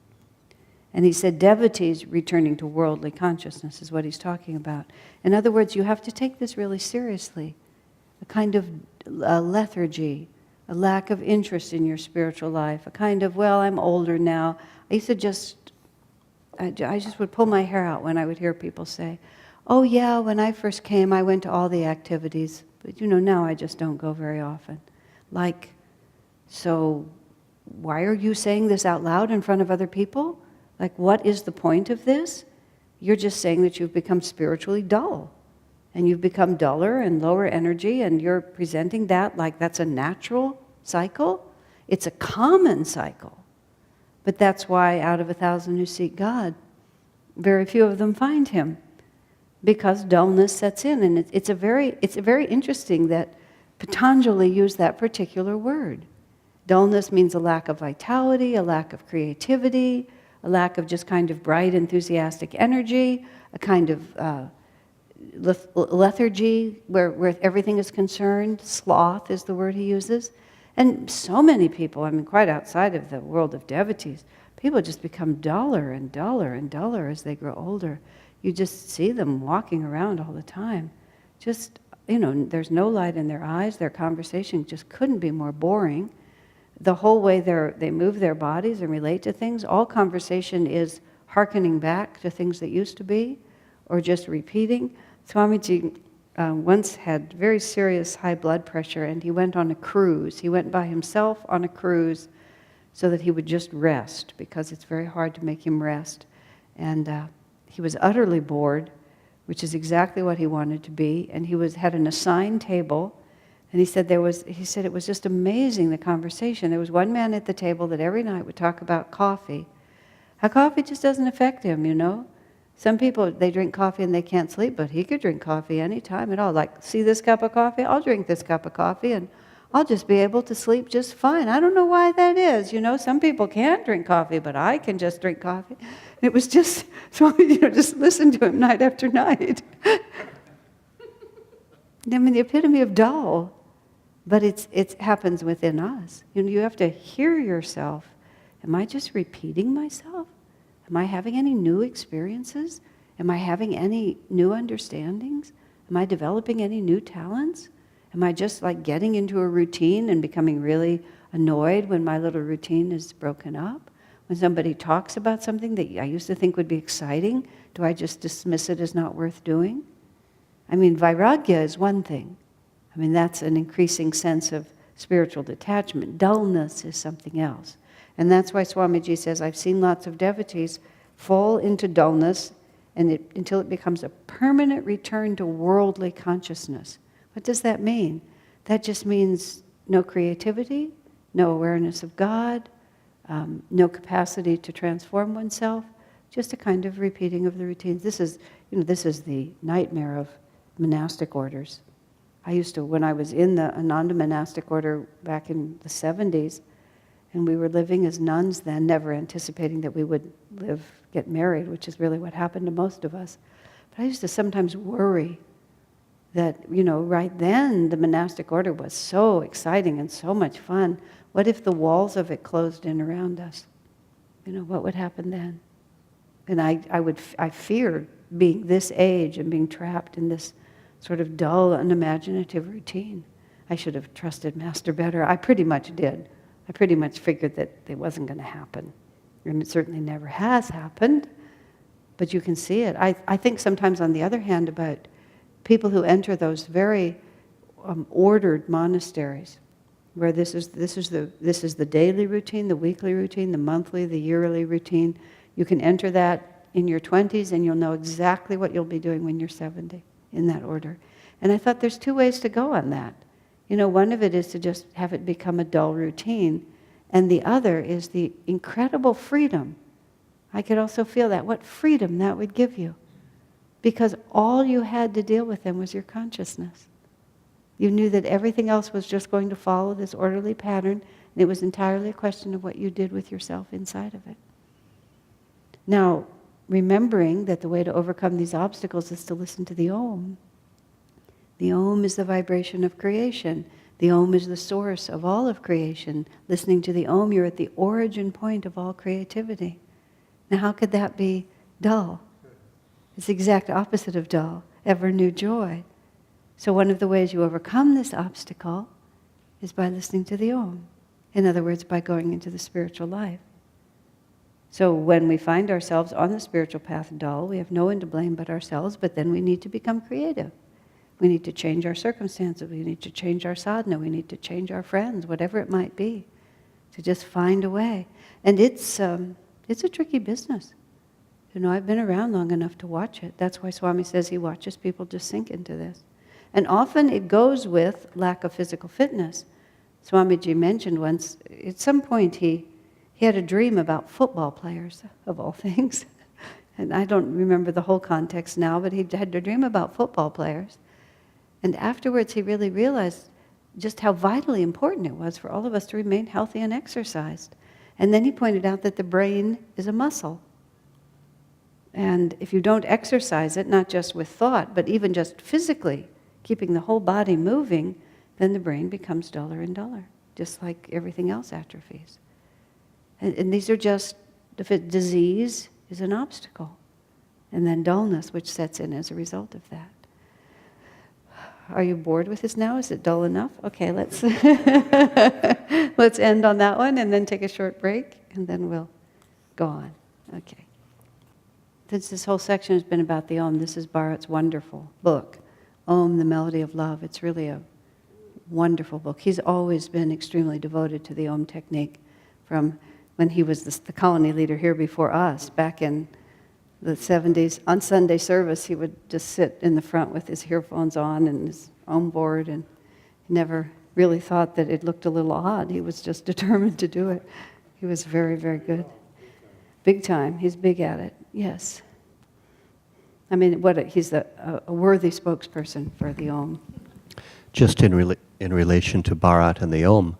And he said devotees returning to worldly consciousness is what he's talking about. In other words, you have to take this really seriously. A kind of lethargy, a lack of interest in your spiritual life, a kind of, well, I'm older now. I just would pull my hair out when I would hear people say, oh yeah, when I first came, I went to all the activities, but now I just don't go very often. Like, so why are you saying this out loud in front of other people? Like, what is the point of this? You're just saying that you've become spiritually dull. And you've become duller and lower energy, and you're presenting that like that's a natural cycle. It's a common cycle. But that's why out of 1,000 who seek God, very few of them find Him. Because dullness sets in. And it's very interesting that Patanjali used that particular word. Dullness means a lack of vitality, a lack of creativity, a lack of just kind of bright, enthusiastic energy, a kind of lethargy where everything is concerned. Sloth is the word he uses. And so many people, I mean, quite outside of the world of devotees, people just become duller and duller and duller as they grow older. You just see them walking around all the time. Just, there's no light in their eyes. Their conversation just couldn't be more boring. The whole way they move their bodies and relate to things, all conversation is hearkening back to things that used to be, or just repeating. Swamiji once had very serious high blood pressure, and he went on a cruise. He went by himself on a cruise so that he would just rest, because it's very hard to make him rest. And he was utterly bored, which is exactly what he wanted to be. And he had an assigned table, and he said it was just amazing, the conversation. There was one man at the table that every night would talk about coffee. How coffee just doesn't affect him, Some people, they drink coffee and they can't sleep, but he could drink coffee any time at all. Like, see this cup of coffee? I'll drink this cup of coffee and I'll just be able to sleep just fine. I don't know why that is. Some people can't drink coffee, but I can just drink coffee. It was just, just listen to him night after night. I mean, the epitome of dull. But it happens within us. You have to hear yourself. Am I just repeating myself? Am I having any new experiences? Am I having any new understandings? Am I developing any new talents? Am I just like getting into a routine and becoming really annoyed when my little routine is broken up? When somebody talks about something that I used to think would be exciting, do I just dismiss it as not worth doing? I mean, vairagya is one thing. I mean, that's an increasing sense of spiritual detachment. Dullness is something else. And that's why Swamiji says, I've seen lots of devotees fall into dullness until it becomes a permanent return to worldly consciousness. What does that mean? That just means no creativity, no awareness of God, no capacity to transform oneself, just a kind of repeating of the routines. This is the nightmare of monastic orders. I used to, when I was in the Ananda monastic order back in the 70s, and we were living as nuns then, never anticipating that we would get married, which is really what happened to most of us. But I used to sometimes worry that, right then the monastic order was so exciting and so much fun. What if the walls of it closed in around us? What would happen then? And I feared being this age and being trapped in this sort of dull, unimaginative routine. I should have trusted Master better. I pretty much did. I pretty much figured that it wasn't going to happen. And it certainly never has happened. But you can see it. I think sometimes, on the other hand, about people who enter those very ordered monasteries, where this is the daily routine, the weekly routine, the monthly, the yearly routine. You can enter that in your 20s, and you'll know exactly what you'll be doing when you're 70, in that order. And I thought there's two ways to go on that. One of it is to just have it become a dull routine, and the other is the incredible freedom. I could also feel that, what freedom that would give you. Because all you had to deal with then was your consciousness. You knew that everything else was just going to follow this orderly pattern, and it was entirely a question of what you did with yourself inside of it. Now, remembering that the way to overcome these obstacles is to listen to the Om. The Om is the vibration of creation. The Om is the source of all of creation. Listening to the Om, you're at the origin point of all creativity. Now, how could that be dull? It's the exact opposite of dull, ever new joy. So one of the ways you overcome this obstacle is by listening to the Om. In other words, by going into the spiritual life. So when we find ourselves on the spiritual path dull, we have no one to blame but ourselves, but then we need to become creative. We need to change our circumstances, we need to change our sadhana, we need to change our friends, whatever it might be, to just find a way. And it's a tricky business. I've been around long enough to watch it. That's why Swami says he watches people just sink into this. And often it goes with lack of physical fitness. Swamiji mentioned once, at some point he had a dream about football players, of all things. And I don't remember the whole context now, but he had a dream about football players. And afterwards he really realized just how vitally important it was for all of us to remain healthy and exercised. And then he pointed out that the brain is a muscle. And if you don't exercise it, not just with thought, but even just physically, keeping the whole body moving, then the brain becomes duller and duller, just like everything else atrophies. And these are just, if it disease is an obstacle, and then dullness, which sets in as a result of that. Are you bored with this now? Is it dull enough? Okay, let's let's end on that one and then take a short break, and then we'll go on. Okay. Since this whole section has been about the Om, this is Bharat's wonderful book, Om, the Melody of Love. It's really a wonderful book. He's always been extremely devoted to the Om technique from when he was the colony leader here before us, back in the 70s. On Sunday service, he would just sit in the front with his earphones on and his Om board, and he never really thought that it looked a little odd. He was just determined to do it. He was very, very good. Big time. He's big at it. Yes. I mean, he's a worthy spokesperson for the Om. Just in relation to Bharat and the Om,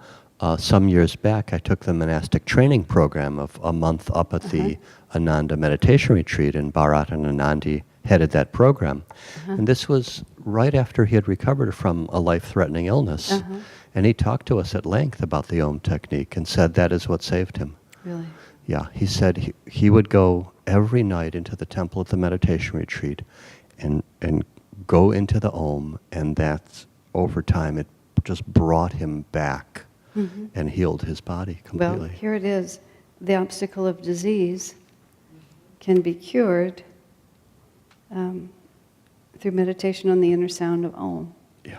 some years back I took the monastic training program of a month up at the Ananda meditation retreat, and Bharat and Anandi headed that program. And this was right after he had recovered from a life-threatening illness. And he talked to us at length about the Om technique and said that is what saved him. Really? Yeah, he said he would go every night into the temple at the meditation retreat and go into the Om, and that's, over time, it just brought him back and healed his body completely. Well, here it is. The obstacle of disease can be cured through meditation on the inner sound of Om. Yeah.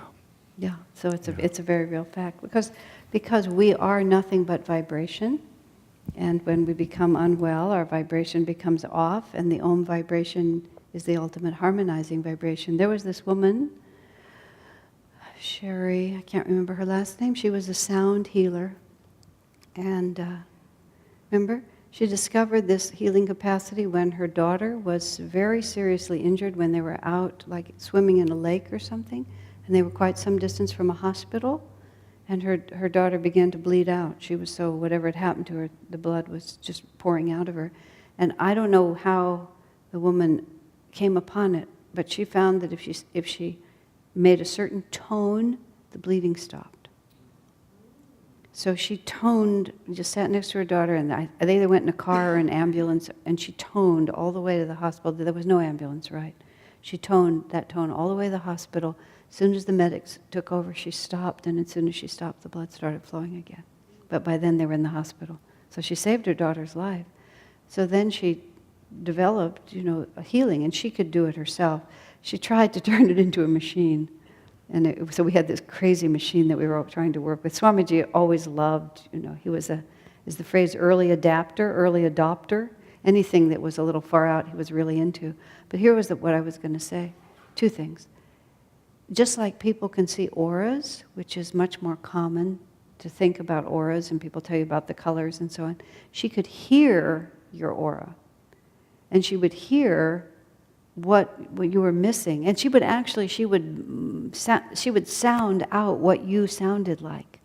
Yeah, so it's a very real fact. Because we are nothing but vibration, and when we become unwell, our vibration becomes off, and the Om vibration is the ultimate harmonizing vibration. There was this woman, Sherry, I can't remember her last name, she was a sound healer. And remember, She discovered this healing capacity when her daughter was very seriously injured when they were out, like swimming in a lake or something, and they were quite some distance from a hospital, and her daughter began to bleed out. She was so, whatever had happened to her, the blood was just pouring out of her. And I don't know how the woman came upon it, but she found that if she made a certain tone, the bleeding stopped. So she toned, just sat next to her daughter, and they either went in a car or an ambulance, and she toned all the way to the hospital. There was no ambulance, right? She toned that tone all the way to the hospital. As soon as the medics took over, she stopped, and as soon as she stopped, the blood started flowing again. But by then, they were in the hospital. So she saved her daughter's life. So then she developed, a healing, and she could do it herself. She tried to turn it into a machine. And so we had this crazy machine that we were trying to work with. Swamiji always loved, he was is the phrase early adapter, early adopter. Anything that was a little far out, he was really into. But here was what I was going to say. Two things. Just like people can see auras, which is much more common to think about auras, and people tell you about the colors and so on, she could hear your aura. And she would hear what you were missing, and she would sound out what you sounded like,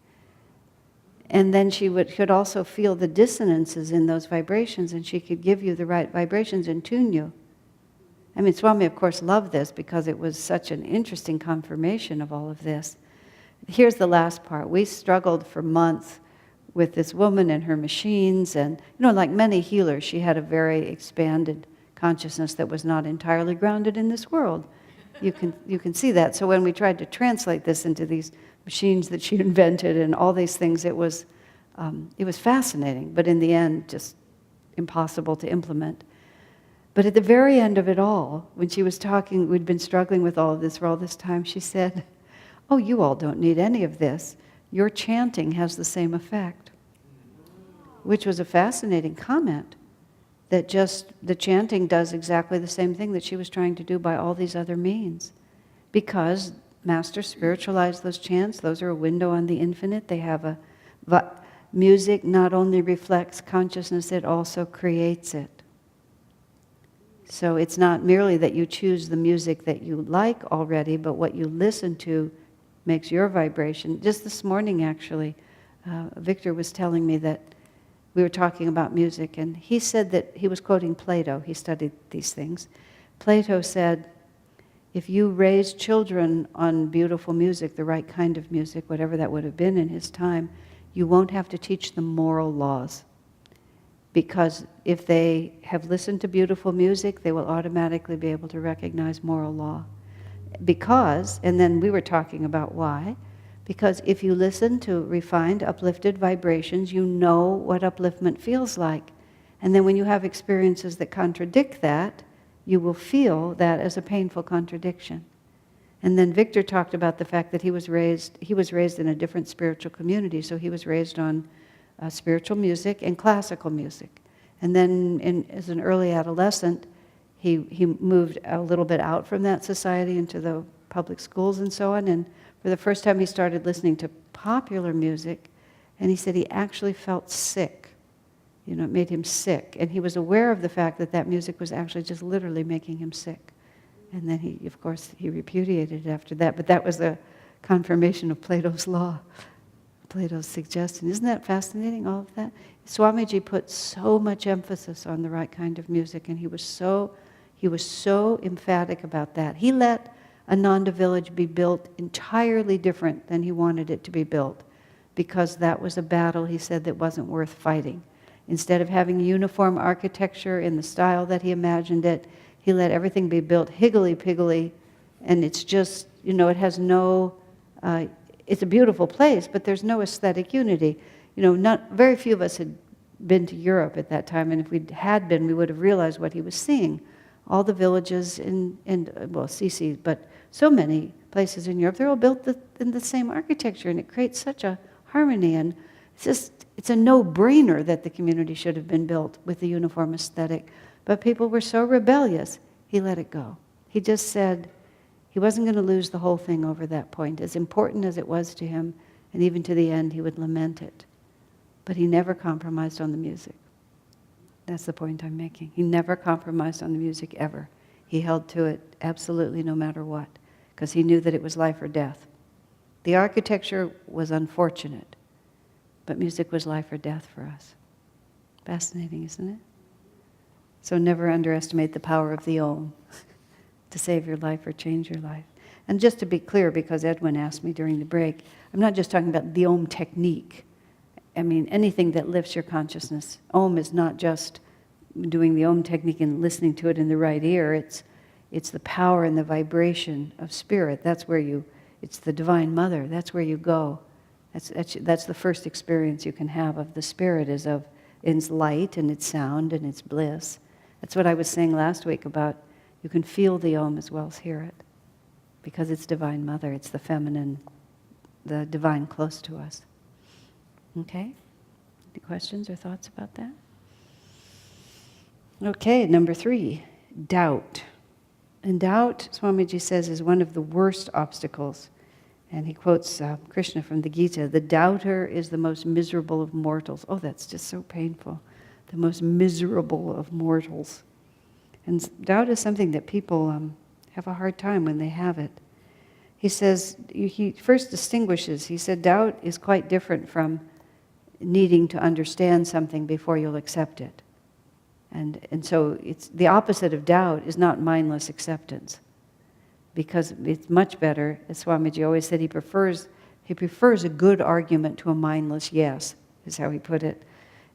and then she could also feel the dissonances in those vibrations, and she could give you the right vibrations and tune you. I mean, Swami, of course, loved this because it was such an interesting confirmation of all of this. Here's the last part. We struggled for months with this woman and her machines, and like many healers, she had a very expanded consciousness that was not entirely grounded in this world. You can see that. So when we tried to translate this into these machines that she invented and all these things, it was fascinating, but in the end, just impossible to implement. But at the very end of it all, when she was talking, we'd been struggling with all of this for all this time, she said, "Oh, you all don't need any of this. Your chanting has the same effect," which was a fascinating comment. That just the chanting does exactly the same thing that she was trying to do by all these other means. Because Master spiritualized those chants, those are a window on the infinite. They have music not only reflects consciousness, it also creates it. So it's not merely that you choose the music that you like already, but what you listen to makes your vibration. Just this morning, actually, Victor was telling me that we were talking about music, and he said that he was quoting Plato. He studied these things. Plato said, if you raise children on beautiful music, the right kind of music, whatever that would have been in his time, you won't have to teach them moral laws. Because if they have listened to beautiful music, they will automatically be able to recognize moral law. Because, and then we were talking about why, because if you listen to refined, uplifted vibrations, you know what upliftment feels like. And then when you have experiences that contradict that, you will feel that as a painful contradiction. And then Victor talked about the fact that he was raised in a different spiritual community, so he was raised on spiritual music and classical music. And then as an early adolescent, he moved a little bit out from that society into the public schools and so on, and for the first time he started listening to popular music, and he said he actually felt sick. It made him sick. And he was aware of the fact that that music was actually just literally making him sick. And then he repudiated it after that. But that was the confirmation of Plato's law, Plato's suggestion. Isn't that fascinating, all of that? Swamiji put so much emphasis on the right kind of music, and he was so emphatic about that. He let Ananda Village be built entirely different than he wanted it to be built, because that was a battle, he said, that wasn't worth fighting. Instead of having uniform architecture in the style that he imagined it, he let everything be built higgledy-piggledy, and it's just, it has no, it's a beautiful place, but there's no aesthetic unity. Very few of us had been to Europe at that time, and if we had been, we would have realized what he was seeing. All the villages Sisi, but so many places in Europe, they're all built in the same architecture, and it creates such a harmony, and it's a no-brainer that the community should have been built with the uniform aesthetic. But people were so rebellious, he let it go. He just said he wasn't going to lose the whole thing over that point, as important as it was to him, and even to the end he would lament it. But he never compromised on the music. That's the point I'm making. He never compromised on the music, ever. He held to it absolutely no matter what, because he knew that it was life or death. The architecture was unfortunate, but music was life or death for us. Fascinating, isn't it? So never underestimate the power of the Om to save your life or change your life. And just to be clear, because Edwin asked me during the break, I'm not just talking about the Om technique. I mean, anything that lifts your consciousness. Om is not just doing the Om technique and listening to it in the right ear. It's the power and the vibration of spirit. That's where it's the Divine Mother. That's where you go. That's the first experience you can have of the spirit, is of its light and its sound and its bliss. That's what I was saying last week about you can feel the Om as well as hear it, because it's Divine Mother. It's the feminine, the divine close to us. Okay? Any questions or thoughts about that? Okay, number 3, doubt. And doubt, Swamiji says, is one of the worst obstacles. And he quotes Krishna from the Gita, "The doubter is the most miserable of mortals." Oh, that's just so painful. The most miserable of mortals. And doubt is something that people have a hard time when they have it. He says, he first distinguishes, he said, doubt is quite different from needing to understand something before you'll accept it. And so it's the opposite of doubt is not mindless acceptance, because it's much better, as Swamiji always said, he prefers a good argument to a mindless yes, is how he put it.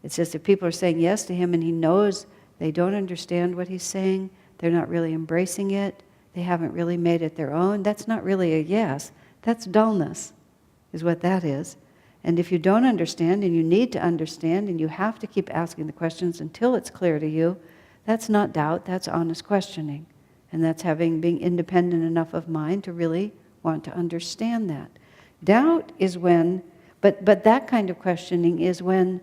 It's just if people are saying yes to him and he knows they don't understand what he's saying, they're not really embracing it, they haven't really made it their own, that's not really a yes, that's dullness, is what that is. And if you don't understand, and you need to understand, and you have to keep asking the questions until it's clear to you, that's not doubt, that's honest questioning. And that's being independent enough of mind to really want to understand that. Doubt is when, but that kind of questioning is when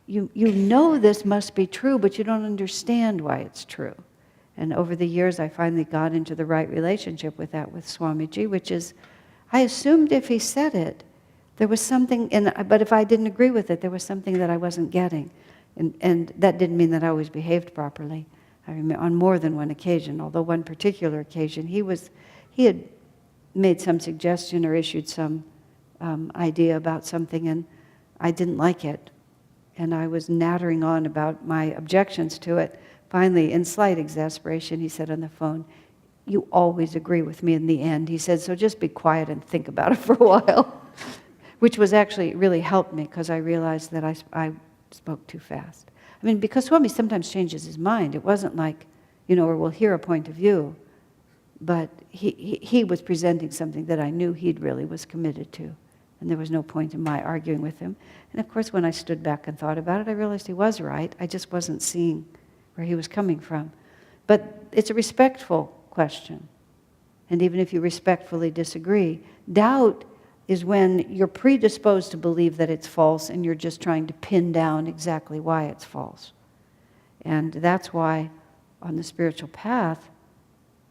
you know this must be true, but you don't understand why it's true. And over the years, I finally got into the right relationship with that with Swamiji, which is, I assumed if he said it, there was something, but if I didn't agree with it, there was something that I wasn't getting. And that didn't mean that I always behaved properly. I remember on more than one occasion, although one particular occasion, he had made some suggestion or issued some idea about something, and I didn't like it. And I was nattering on about my objections to it. Finally, in slight exasperation, he said on the phone, "You always agree with me in the end." He said, "So just be quiet and think about it for a while." Which was actually really helped me, because I realized that I spoke too fast. I mean, because Swami sometimes changes his mind. It wasn't like, or we'll hear a point of view, but he was presenting something that I knew he really was committed to, and there was no point in my arguing with him. And of course, when I stood back and thought about it, I realized he was right. I just wasn't seeing where he was coming from. But it's a respectful question. And even if you respectfully disagree, doubt is when you're predisposed to believe that it's false and you're just trying to pin down exactly why it's false. And that's why on the spiritual path,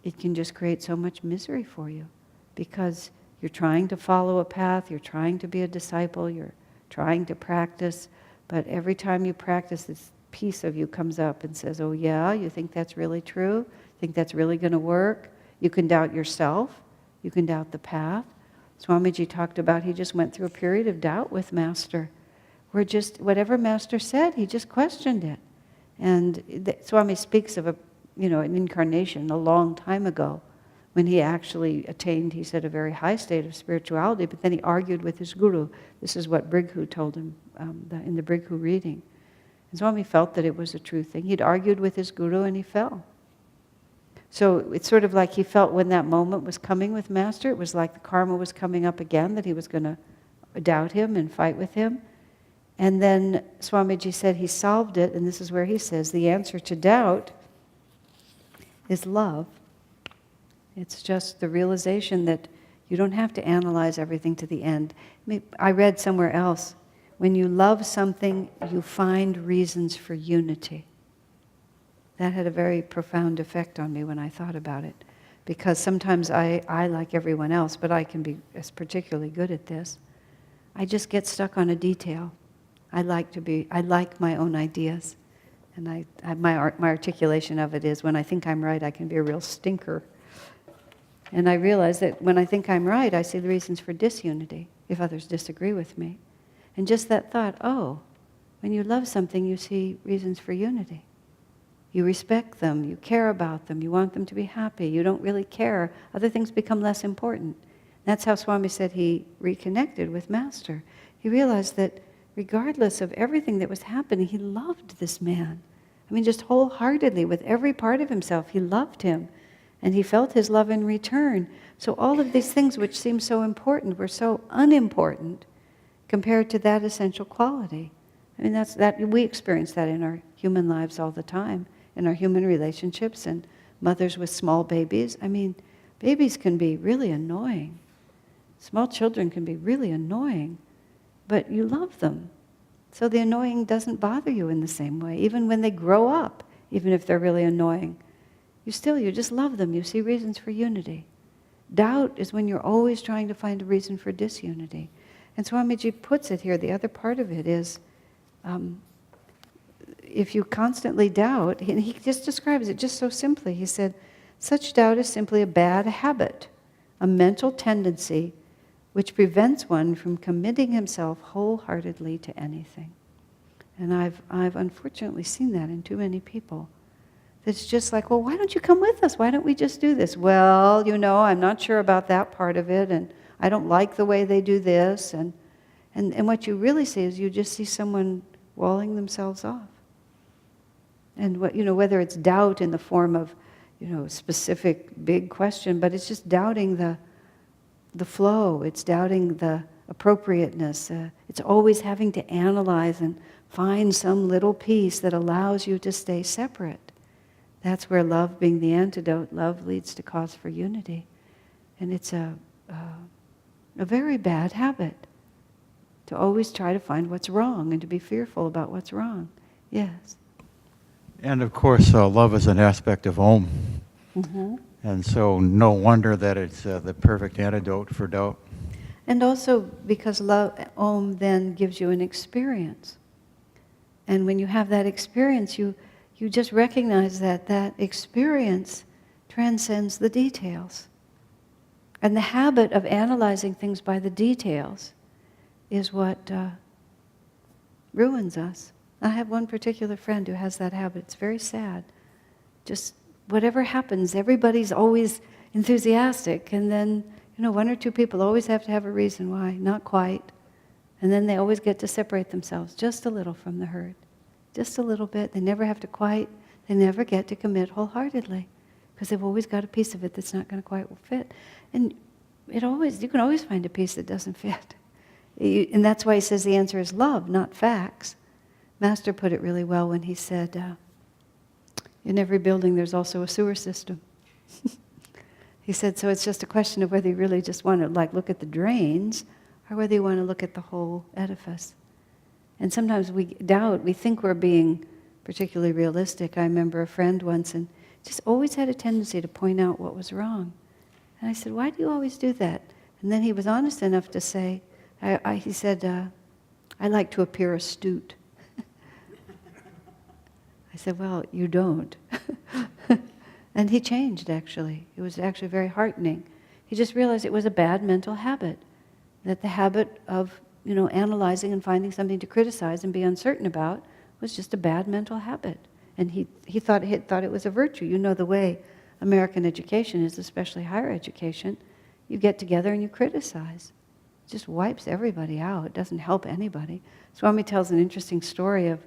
it can just create so much misery for you, because you're trying to follow a path, you're trying to be a disciple, you're trying to practice, but every time you practice, this piece of you comes up and says, "Oh yeah, you think that's really true? Think that's really going to work?" You can doubt yourself, you can doubt the path. Swamiji talked about he just went through a period of doubt with Master, where just whatever Master said, he just questioned it. And Swami speaks of an incarnation a long time ago, when he actually attained, he said, a very high state of spirituality, but then he argued with his guru. This is what Brighu told him in the Brighu reading. And Swami felt that it was a true thing. He'd argued with his guru and he fell. So it's sort of like he felt when that moment was coming with Master, it was like the karma was coming up again, that he was going to doubt him and fight with him. And then Swamiji said he solved it, and this is where he says the answer to doubt is love. It's just the realization that you don't have to analyze everything to the end. I read somewhere else, when you love something, you find reasons for unity. That had a very profound effect on me when I thought about it. Because sometimes I like everyone else, but I can be particularly good at this. I just get stuck on a detail. I like my own ideas. And my articulation of it is, when I think I'm right, I can be a real stinker. And I realize that when I think I'm right, I see the reasons for disunity, if others disagree with me. And just that thought, oh, when you love something, you see reasons for unity. You respect them, you care about them, you want them to be happy, you don't really care. Other things become less important. That's how Swami said he reconnected with Master. He realized that regardless of everything that was happening, he loved this man. I mean, just wholeheartedly, with every part of himself, he loved him. And he felt his love in return. So all of these things which seem so important were so unimportant compared to that essential quality. I mean, we experience that in our human lives all the time, in our human relationships and mothers with small babies. I mean, babies can be really annoying. Small children can be really annoying, but you love them. So the annoying doesn't bother you in the same way, even when they grow up, even if they're really annoying. You just love them. You see reasons for unity. Doubt is when you're always trying to find a reason for disunity. And Swamiji puts it here, the other part of it is, if you constantly doubt, and he just describes it just so simply. He said, such doubt is simply a bad habit, a mental tendency which prevents one from committing himself wholeheartedly to anything. And I've unfortunately seen that in too many people. It's just like, well, why don't you come with us? Why don't we just do this? Well, I'm not sure about that part of it, and I don't like the way they do this. And what you really see is you just see someone walling themselves off. And whether it's doubt in the form of, specific big question, but it's just doubting the flow. It's doubting the appropriateness. It's always having to analyze and find some little piece that allows you to stay separate. That's where love being the antidote, love leads to cause for unity. And it's a very bad habit to always try to find what's wrong and to be fearful about what's wrong. Yes. And of course, love is an aspect of Om. Mm-hmm. And so no wonder that it's the perfect antidote for doubt. And also because love, Om then gives you an experience. And when you have that experience, you just recognize that experience transcends the details. And the habit of analyzing things by the details is what ruins us. I have one particular friend who has that habit. It's very sad. Just whatever happens, everybody's always enthusiastic, and then, one or two people always have to have a reason why, not quite. And then they always get to separate themselves just a little from the herd. Just a little bit. They never get to commit wholeheartedly, because they've always got a piece of it that's not going to quite fit. And you can always find a piece that doesn't fit. And that's why he says the answer is love, not facts. Master put it really well when he said, in every building there's also a sewer system. He said, so it's just a question of whether you really just want to look at the drains, or whether you want to look at the whole edifice. And sometimes we doubt, we think we're being particularly realistic. I remember a friend once, and just always had a tendency to point out what was wrong. And I said, why do you always do that? And then he was honest enough to say, he said, I like to appear astute. I said, well, you don't. And he changed, actually. It was actually very heartening. He just realized it was a bad mental habit, that the habit of analyzing and finding something to criticize and be uncertain about was just a bad mental habit. And he thought it was a virtue. The way American education is, especially higher education, you get together and you criticize. It just wipes everybody out. It doesn't help anybody. Swami tells an interesting story of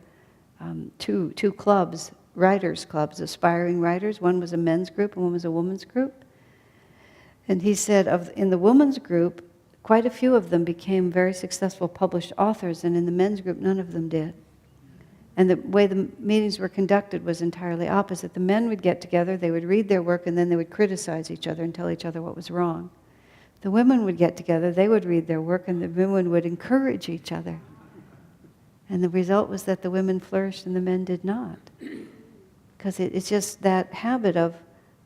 two clubs, writers' clubs, aspiring writers. One was a men's group and one was a women's group. And he said in the women's group, quite a few of them became very successful published authors, and in the men's group, none of them did. And the way the meetings were conducted was entirely opposite. The men would get together, they would read their work, and then they would criticize each other and tell each other what was wrong. The women would get together, they would read their work, and the women would encourage each other. And the result was that the women flourished and the men did not. Because it's just that habit of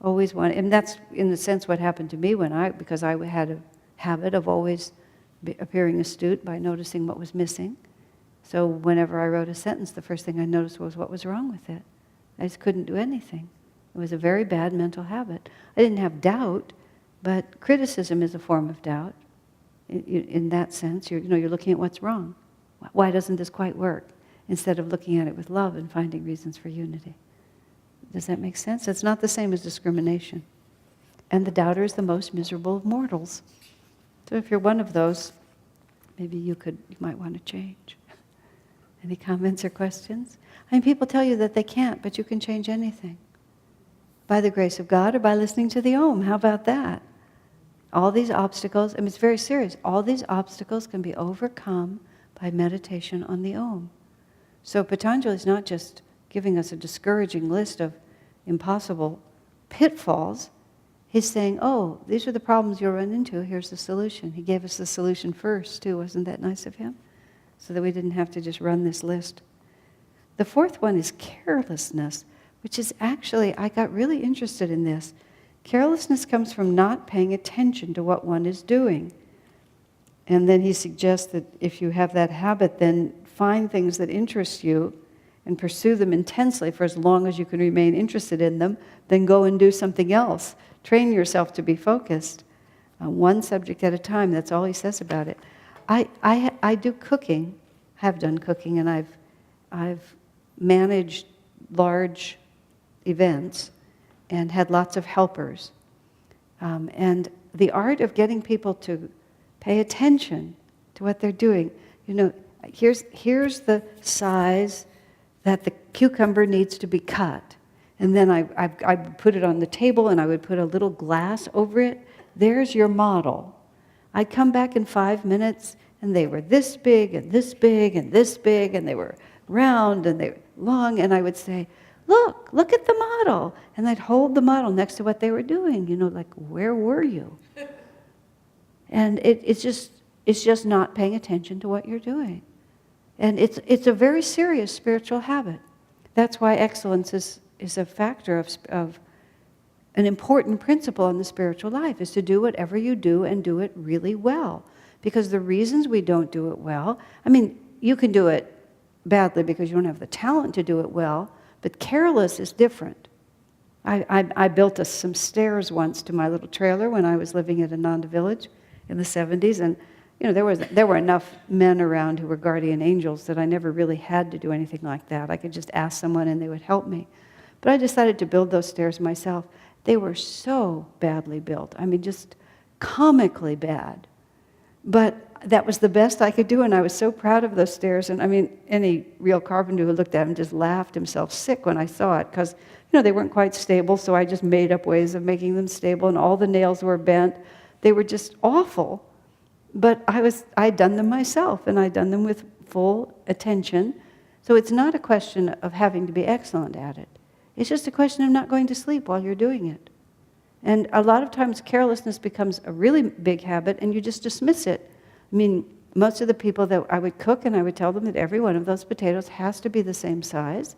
always wanting, and that's in a sense what happened to me because I had a habit of always appearing astute by noticing what was missing. So whenever I wrote a sentence, the first thing I noticed was what was wrong with it. I just couldn't do anything. It was a very bad mental habit. I didn't have doubt, but criticism is a form of doubt. In that sense, you're looking at what's wrong. Why doesn't this quite work? Instead of looking at it with love and finding reasons for unity. Does that make sense? It's not the same as discrimination. And the doubter is the most miserable of mortals. So if you're one of those, maybe you might want to change. Any comments or questions? I mean, people tell you that they can't, but you can change anything. By the grace of God or by listening to the Om. How about that? All these obstacles, it's very serious. All these obstacles can be overcome by meditation on the Om. So Patanjali is not just giving us a discouraging list of impossible pitfalls. He's saying, oh, these are the problems you'll run into. Here's the solution. He gave us the solution first, too. Wasn't that nice of him? So that we didn't have to just run this list. The fourth one is carelessness, which is actually, I got really interested in this. Carelessness comes from not paying attention to what one is doing. And then he suggests that if you have that habit, then find things that interest you and pursue them intensely for as long as you can remain interested in them, then go and do something else. Train yourself to be focused. One subject at a time, that's all he says about it. I do cooking, have done cooking, and I've managed large events and had lots of helpers. And the art of getting people to pay attention to what they're doing. Here's the size that the cucumber needs to be cut. And then I would put it on the table and I would put a little glass over it. There's your model. I'd come back in 5 minutes and they were this big and this big and this big and they were round and they were long, and I would say, look at the model. And I'd hold the model next to what they were doing, like, where were you? And it's just not paying attention to what you're doing. And it's a very serious spiritual habit. That's why excellence is a factor of an important principle in the spiritual life, is to do whatever you do and do it really well. Because the reasons we don't do it well, you can do it badly because you don't have the talent to do it well, but careless is different. I built some stairs once to my little trailer when I was living at Ananda Village in the 70s, and there were enough men around who were guardian angels that I never really had to do anything like that. I could just ask someone and they would help me. But I decided to build those stairs myself. They were so badly built. Just comically bad. But that was the best I could do, and I was so proud of those stairs. And any real carpenter who looked at them just laughed himself sick when I saw it, because they weren't quite stable, so I just made up ways of making them stable, and all the nails were bent. They were just awful. But I'd done them myself, and I'd done them with full attention. So it's not a question of having to be excellent at it. It's just a question of not going to sleep while you're doing it. And a lot of times carelessness becomes a really big habit, and you just dismiss it. Most of the people that I would cook, and I would tell them that every one of those potatoes has to be the same size,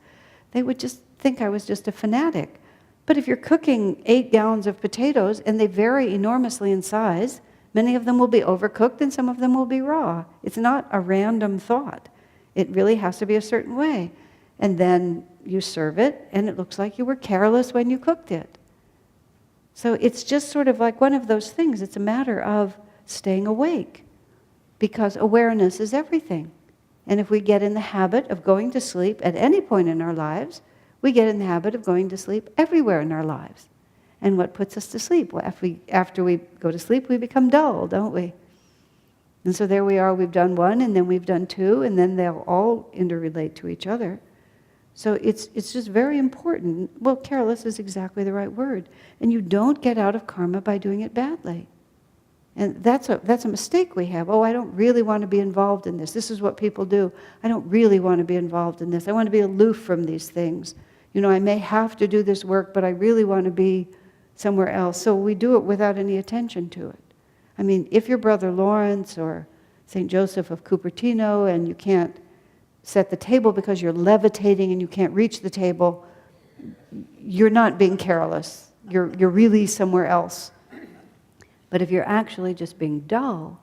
they would just think I was just a fanatic. But if you're cooking 8 gallons of potatoes, and they vary enormously in size, many of them will be overcooked and some of them will be raw. It's not a random thought. It really has to be a certain way. And then you serve it, and it looks like you were careless when you cooked it. So it's just sort of like one of those things. It's a matter of staying awake, because awareness is everything. And if we get in the habit of going to sleep at any point in our lives, we get in the habit of going to sleep everywhere in our lives. And what puts us to sleep? Well, after we go to sleep, we become dull, don't we? And so there we are, we've done one, and then we've done 2, and then they'll all interrelate to each other. So it's just very important. Well, careless is exactly the right word. And you don't get out of karma by doing it badly. And that's a mistake we have. Oh, I don't really want to be involved in this. This is what people do. I don't really want to be involved in this. I want to be aloof from these things. I may have to do this work, but I really want to be somewhere else. So we do it without any attention to it. If you're Brother Lawrence or St. Joseph of Cupertino and you can't set the table because you're levitating and you can't reach the table, you're not being careless. You're really somewhere else. But if you're actually just being dull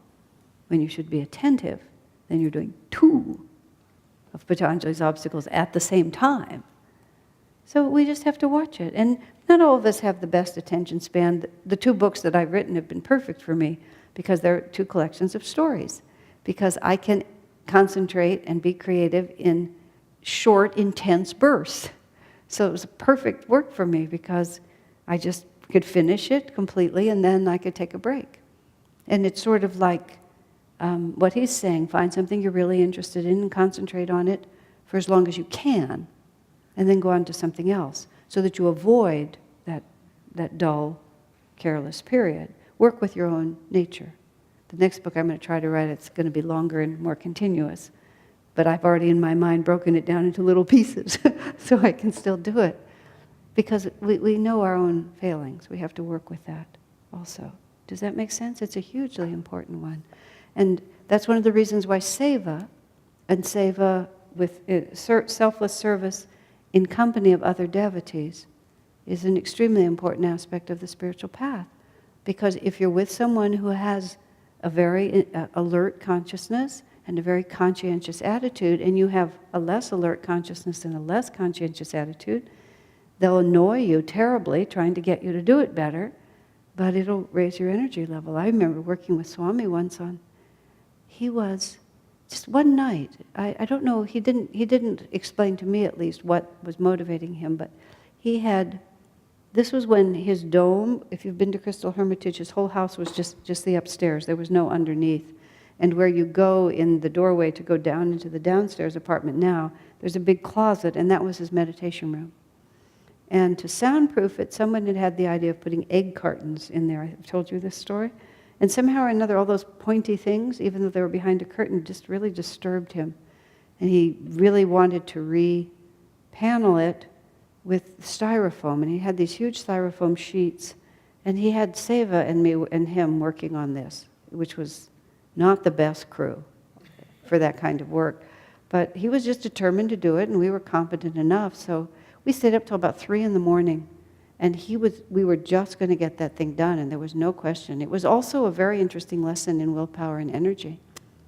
when you should be attentive, then you're doing 2. of Patanjali's obstacles at the same time. So we just have to watch it. And not all of us have the best attention span. The 2 books that I've written have been perfect for me because they're 2 collections of stories. Because I can concentrate and be creative in short, intense bursts. So it was a perfect work for me because I just could finish it completely and then I could take a break. And it's sort of like what he's saying, find something you're really interested in and concentrate on it for as long as you can, and then go on to something else so that you avoid that dull, careless period. Work with your own nature. The next book I'm going to try to write, it's going to be longer and more continuous, but I've already in my mind broken it down into little pieces so I can still do it. Because we know our own failings. We have to work with that also. Does that make sense? It's a hugely important one. And that's one of the reasons why seva, and seva with selfless service in company of other devotees, is an extremely important aspect of the spiritual path. Because if you're with someone who has a very alert consciousness and a very conscientious attitude, and you have a less alert consciousness and a less conscientious attitude, they'll annoy you terribly trying to get you to do it better, but it'll raise your energy level. I remember working with Swami once he was, just one night, I don't know, he didn't explain to me at least what was motivating him, but this was when his dome, if you've been to Crystal Hermitage, his whole house was just the upstairs, there was no underneath. And where you go in the doorway to go down into the downstairs apartment now, there's a big closet, and that was his meditation room. And to soundproof it, someone had the idea of putting egg cartons in there. I've told you this story. And somehow or another, all those pointy things, even though they were behind a curtain, just really disturbed him. And he really wanted to re-panel it with styrofoam. And he had these huge styrofoam sheets. And he had Seva and me and him working on this, which was not the best crew for that kind of work. But he was just determined to do it, and we were competent enough. So we stayed up till about 3 a.m, and we were just going to get that thing done, and there was no question. It was also a very interesting lesson in willpower and energy,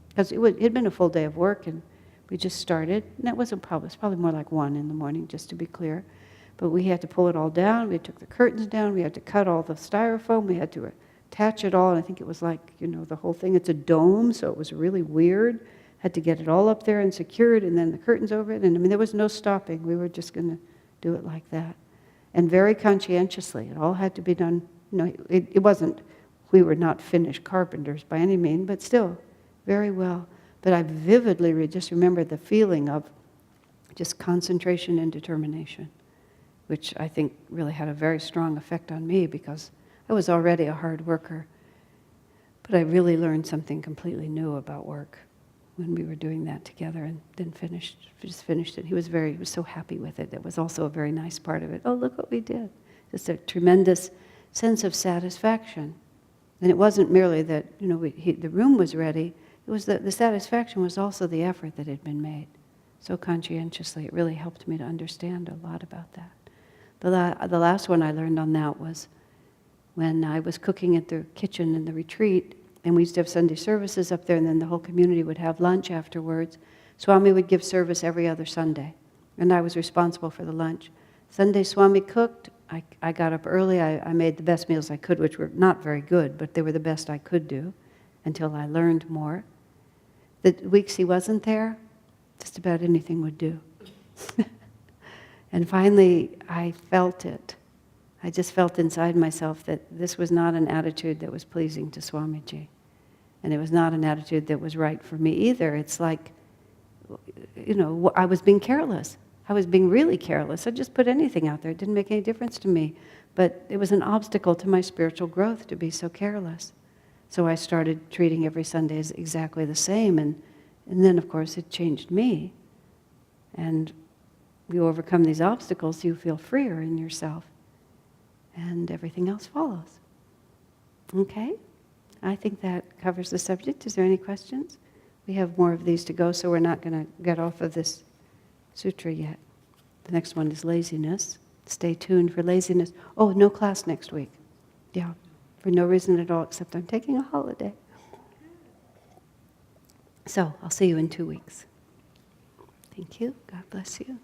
because it had been a full day of work, and we just started, and it was probably more like 1 a.m, just to be clear. But we had to pull it all down, we took the curtains down, we had to cut all the styrofoam, we had to attach it all, and I think it was like, the whole thing, it's a dome, so it was really weird. Had to get it all up there and secured, and then the curtains over it, and there was no stopping. We were just going to do it like that. And very conscientiously. It all had to be done. It wasn't, we were not finished carpenters by any means, but still, very well. But I vividly just remember the feeling of just concentration and determination, which I think really had a very strong effect on me because I was already a hard worker. But I really learned something completely new about work when we were doing that together, and then just finished it. He was so happy with it. It was also a very nice part of it. Oh, look what we did. Just a tremendous sense of satisfaction. And it wasn't merely that, the room was ready. It was the satisfaction was also the effort that had been made so conscientiously. It really helped me to understand a lot about that. The last one I learned on that was when I was cooking at the kitchen in the retreat, and we used to have Sunday services up there, and then the whole community would have lunch afterwards. Swami would give service every other Sunday, and I was responsible for the lunch. Sunday Swami cooked. I got up early. I made the best meals I could, which were not very good, but they were the best I could do until I learned more. The weeks he wasn't there, just about anything would do. And finally, I felt it. I just felt inside myself that this was not an attitude that was pleasing to Swamiji. And it was not an attitude that was right for me either. It's like, I was being careless. I was being really careless. I just put anything out there. It didn't make any difference to me. But it was an obstacle to my spiritual growth to be so careless. So I started treating every Sunday as exactly the same. And then, of course, it changed me. And you overcome these obstacles, you feel freer in yourself. And everything else follows. Okay? I think that covers the subject. Is there any questions? We have more of these to go, so we're not going to get off of this sutra yet. The next one is laziness. Stay tuned for laziness. Oh, no class next week. Yeah, for no reason at all except I'm taking a holiday. So, I'll see you in 2 weeks. Thank you. Thank you. God bless you.